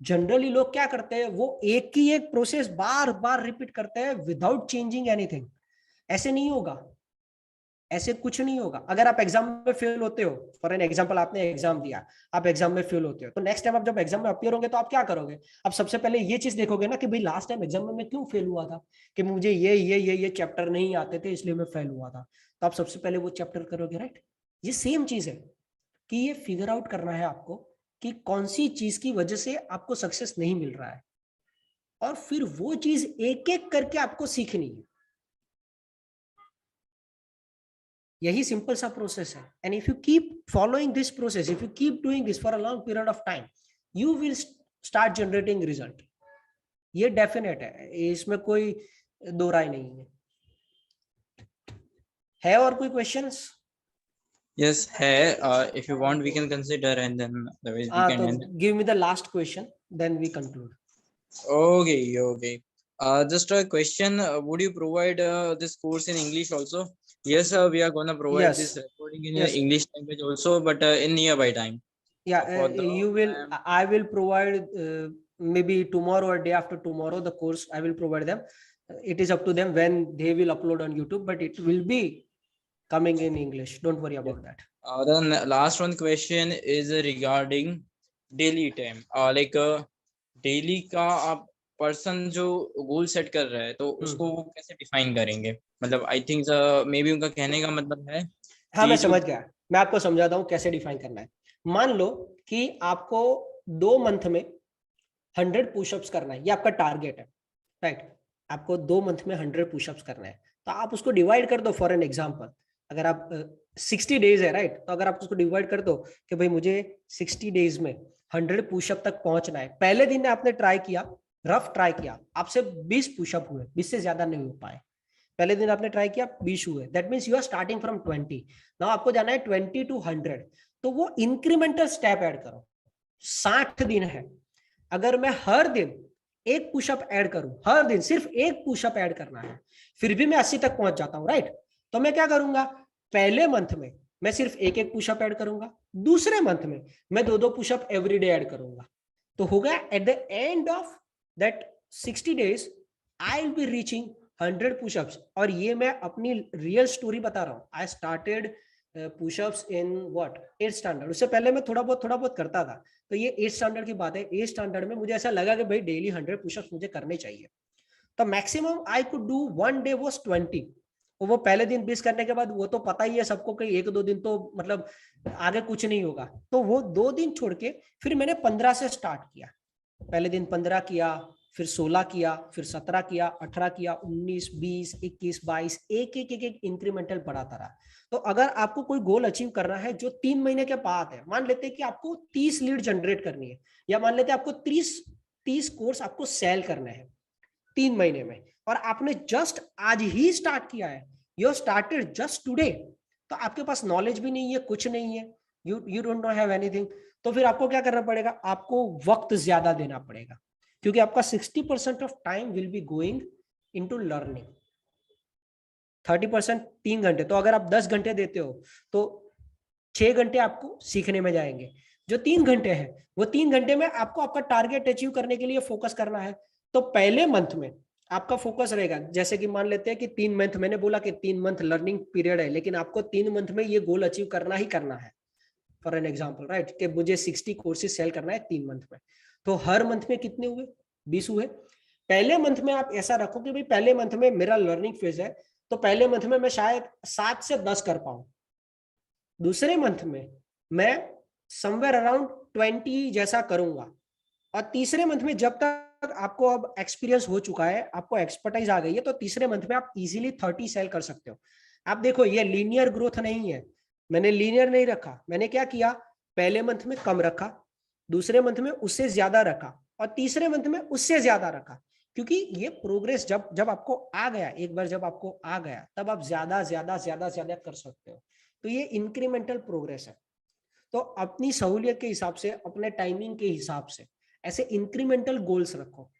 जनरली लोग क्या करते हैं, वो एक ही एक प्रोसेस बार बार रिपीट करते हैं विदाउट चेंजिंग एनीथिंग। ऐसे नहीं होगा, ऐसे कुछ नहीं होगा। अगर आप एग्जाम में फेल होते हो, फॉर एन एग्जांपल आपने एग्जाम दिया, आप एग्जाम में फेल होते हो, तो नेक्स्ट टाइम आप जब एग्जाम में अपियर होंगे तो आप क्या करोगे, आप सबसे पहले ये चीज देखोगे ना कि भाई लास्ट टाइम एग्जाम में मैं क्यों फेल हुआ था, कि मुझे ये चैप्टर नहीं आते थे इसलिए मैं फेल हुआ था। तो आप सबसे पहले वो चैप्टर करोगे, राइट। ये सेम चीज है कि ये फिगर आउट करना है आपको कि कौन सी चीज की वजह से आपको सक्सेस नहीं मिल रहा है, और फिर वो चीज एक एक करके आपको सीखनी है। यही सिंपल सा प्रोसेस है। And if you keep following this process, if you keep doing this for a long period of time, you will start generating result. ये डेफिनेट है, इसमें कोई दो राय नहीं है और कोई क्वेश्चंस? Yes, है. If you want, we can consider, and then otherwise we can तो end. Give me the last question then we conclude. Okay, okay. Just a question. Would you provide this course in English also? Yes, we are gonna provide yes, this recording in yes, English language also, but in nearby time. या For the you will, time. I will provide maybe tomorrow or day after tomorrow the course I will provide them. It is up to them when they will upload on YouTube, but it will be coming in English, don't worry about that. Then last one question is regarding daily time. Daily का आप person जो goal set कर रहा है तो उसको वो कैसे डिफाइन करेंगे? मतलब आई थिंक मे बी उनका कहने का मतलब है हाँ, मैं कि जो समझ गया, मैं आपको समझाता हूँ कैसे डिफाइन करना है। मान लो कि आपको 2 मंथ में 100 पुशअप्स करना है, ये आपका टारगेट है, राइट। आपको 2 मंथ में 100 पुशअप्स करना है, तो आप उसको डिवाइड कर दो। फॉर एन एग्जांपल, अगर आप 60 डेज है, राइट, तो अगर आप उसको डिवाइड कर दो कि भाई मुझे 60 डेज में 100 पुशअप तक पहुंचना है। पहले दिन आपने ट्राई किया, रफ ट्राई किया, आपसे 20 पुशअप हुए, 20 से ज्यादा नहीं हो पाए। पहले दिन आपने ट्राई किया, 20 हुए, that means you are starting from 20। Now आपको जाना है 20 to 100, तो वो इंक्रीमेंटल स्टेप ऐड करो। 60 दिन है, अगर मैं हर दिन एक पुशअप ऐड करूं, हर दिन सिर्फ एक पुशअप ऐड करना है, फिर भी मैं 80 तक पहुंच जाता हूं, राइट। तो मैं क्या करूंगा, पहले मंथ में मैं सिर्फ एक एक पुशअप ऐड करूंगा, दूसरे मंथ में मैं 2-2 पुशअप एवरी डे ऐड करूंगा। तो हो गया, at the end of that 60 days I will be reaching 100 pushups. और ये मैं अपनी रियल स्टोरी बता रहा हूँ। I started pushups in what 8th standard. उससे पहले मैं थोड़ा बहुत करता था। तो ये 8th स्टैंडर्ड की बात है। 8th स्टैंडर्ड में मुझे ऐसा लगा कि भाई डेली 100 पुशअप्स मुझे करने चाहिए। तो maximum I could do one day was 20। वो पहले दिन 20 करने के बाद वो तो पता ही है सबको कि 1-2 दिन तो मतलब आगे कुछ नहीं होगा। तो वो 2 दिन छोड़ के फिर मैंने 15 से स्टार्ट किया। पहले दिन 15 किया, फिर 16 किया, फिर 17 किया, 18 किया, 19, 20, 21, 22, एक इंक्रीमेंटल बढ़ाता रहा। तो अगर आपको कोई गोल अचीव करना है जो 3 महीने के बाद है, मान लेते हैं कि आपको 30 लीड जनरेट करनी है, या मान लेते हैं आपको 30 कोर्स आपको सेल करना है 3 महीने में, और आपने जस्ट आज ही स्टार्ट किया है, यू स्टार्टेड जस्ट टुडे, तो आपके पास नॉलेज भी नहीं है, कुछ नहीं है, you don't know have anything. तो फिर आपको क्या करना पड़ेगा, आपको वक्त ज्यादा देना पड़ेगा, क्योंकि आपका 60% off time will be going into learning. 30% 3 घंटे, तो अगर आप 10 घंटे देते हो तो 6 घंटे आपको सीखने में जाएंगे। जो 3 घंटे हैं वो 3 घंटे में आपको आपका टारगेट अचीव करने के लिए फोकस करना है। तो पहले मंथ में आपका फोकस रहेगा, जैसे कि मान लेते हैं कि 3 मंथ, मैंने बोला कि 3 मंथ लर्निंग पीरियड है, लेकिन आपको 3 मंथ में ये गोल अचीव करना ही करना है। फॉर एन एग्जाम्पल, राइट, कि मुझे 60 कोर्सेज सेल करना है 3 मंथ में। तो हर मंथ में कितने हुए, 20 हुए। पहले मंथ में आप ऐसा रखो कि भाई पहले मंथ में मेरा लर्निंग फेज है, तो पहले मंथ में मैं शायद 7 से 10 कर पाऊं। दूसरे मंथ में मैं समवेयर अराउंड 20 जैसा करूंगा। और तीसरे मंथ में जब तक आपको अब एक्सपीरियंस हो चुका है, आपको एक्सपर्टाइज आ गई है, तो तीसरे मंथ में आप इजीली 30 सेल कर सकते हो। आप देखो, ये लीनियर ग्रोथ नहीं है, मैंने लीनियर नहीं रखा। मैंने क्या किया, पहले मंथ में कम रखा, दूसरे मंथ में उससे ज्यादा रखा, और तीसरे मंथ में उससे ज्यादा रखा, क्योंकि ये प्रोग्रेस जब आपको आ गया, एक बार जब आपको आ गया तब आप ज्यादा ज्यादा ज्यादा ज्यादा कर सकते हो। तो ये इंक्रीमेंटल प्रोग्रेस है। तो अपनी सहूलियत के हिसाब से, अपने टाइमिंग के हिसाब से ऐसे इंक्रीमेंटल गोल्स रखो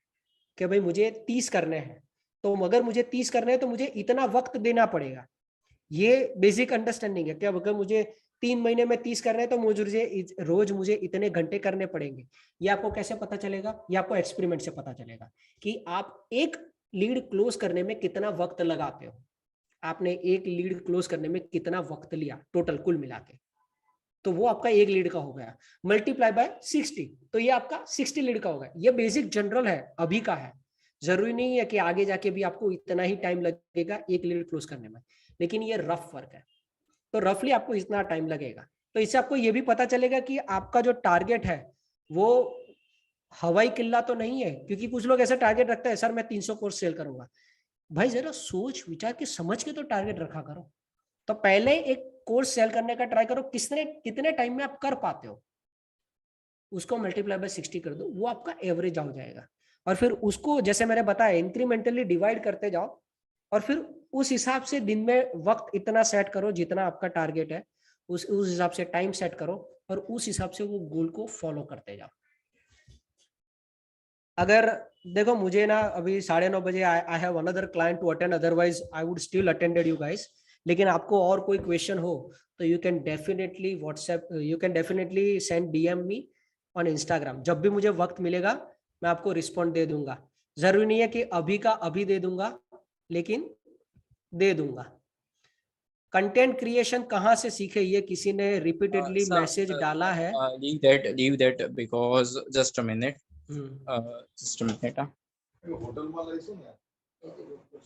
कि भाई मुझे 30 करने हैं, तो अगर मुझे 30 करने हैं तो मुझे इतना वक्त देना पड़ेगा। ये बेसिक अंडरस्टैंडिंग है कि अगर मुझे 3 महीने में 30 करने हैं तो मुझे इतने घंटे करने पड़ेंगे। ये आपको कैसे पता चलेगा? ये आपको एक्सपेरिमेंट से पता चलेगा कि आप एक लीड क्लोज करने में कितना वक्त लगाते हो। आपने एक लीड क्लोज करने में कितना वक्त लिया टोटल कुल मिला के, तो वो आपका एक लीड का हो गया, मल्टीप्लाई बाय 60, तो ये आपका 60 लीड का होगा। ये बेसिक जनरल है, अभी का है। जरूरी नहीं है कि आगे जाके भी आपको इतना ही टाइम लगेगा एक लीड क्लोज करने में, लेकिन ये रफ वर्क है। तो रफली आपको इतना टाइम लगेगा। तो इससे आपको ये भी पता चलेगा कि आपका जो टारगेट है वो हवाई किल्ला तो नहीं है, क्योंकि कुछ लोग ऐसा टारगेट रखते हैं, सर मैं 300 कोर्स सेल करूंगा। भाई जरा सोच विचार के समझ के तो टारगेट रखा करो। तो पहले एक कोर्स सेल करने का ट्राई करो, कितने टाइम में आप कर पाते हो, उसको मल्टीप्लाई बाय 60 कर दो, वो आपका एवरेज हो जाएगा। और फिर उसको जैसे मैंने बताया इंक्रीमेंटली डिवाइड करते जाओ, और फिर उस हिसाब से दिन में वक्त इतना सेट करो जितना आपका टारगेट है, उस हिसाब से टाइम सेट करो, और उस हिसाब से वो गोल को फॉलो करते जाओ। अगर देखो मुझे ना अभी 9:30 बजे I have another client to attend, otherwise I would still attended you guys. लेकिन आपको और कोई क्वेश्चन हो तो you can definitely WhatsApp, you can definitely send DM me on Instagram. जब भी मुझे वक्त मिलेगा मैं आपको रिस्पॉन्ड दे दूंगा। जरूरी नहीं है कि अभी का अभी दे दूंगा, लेकिन दे दूंगा। कंटेंट क्रिएशन कहाँ से सीखे, ये किसी ने रिपीटेडली मैसेज डाला है। leave that because just a minute. Just a minute.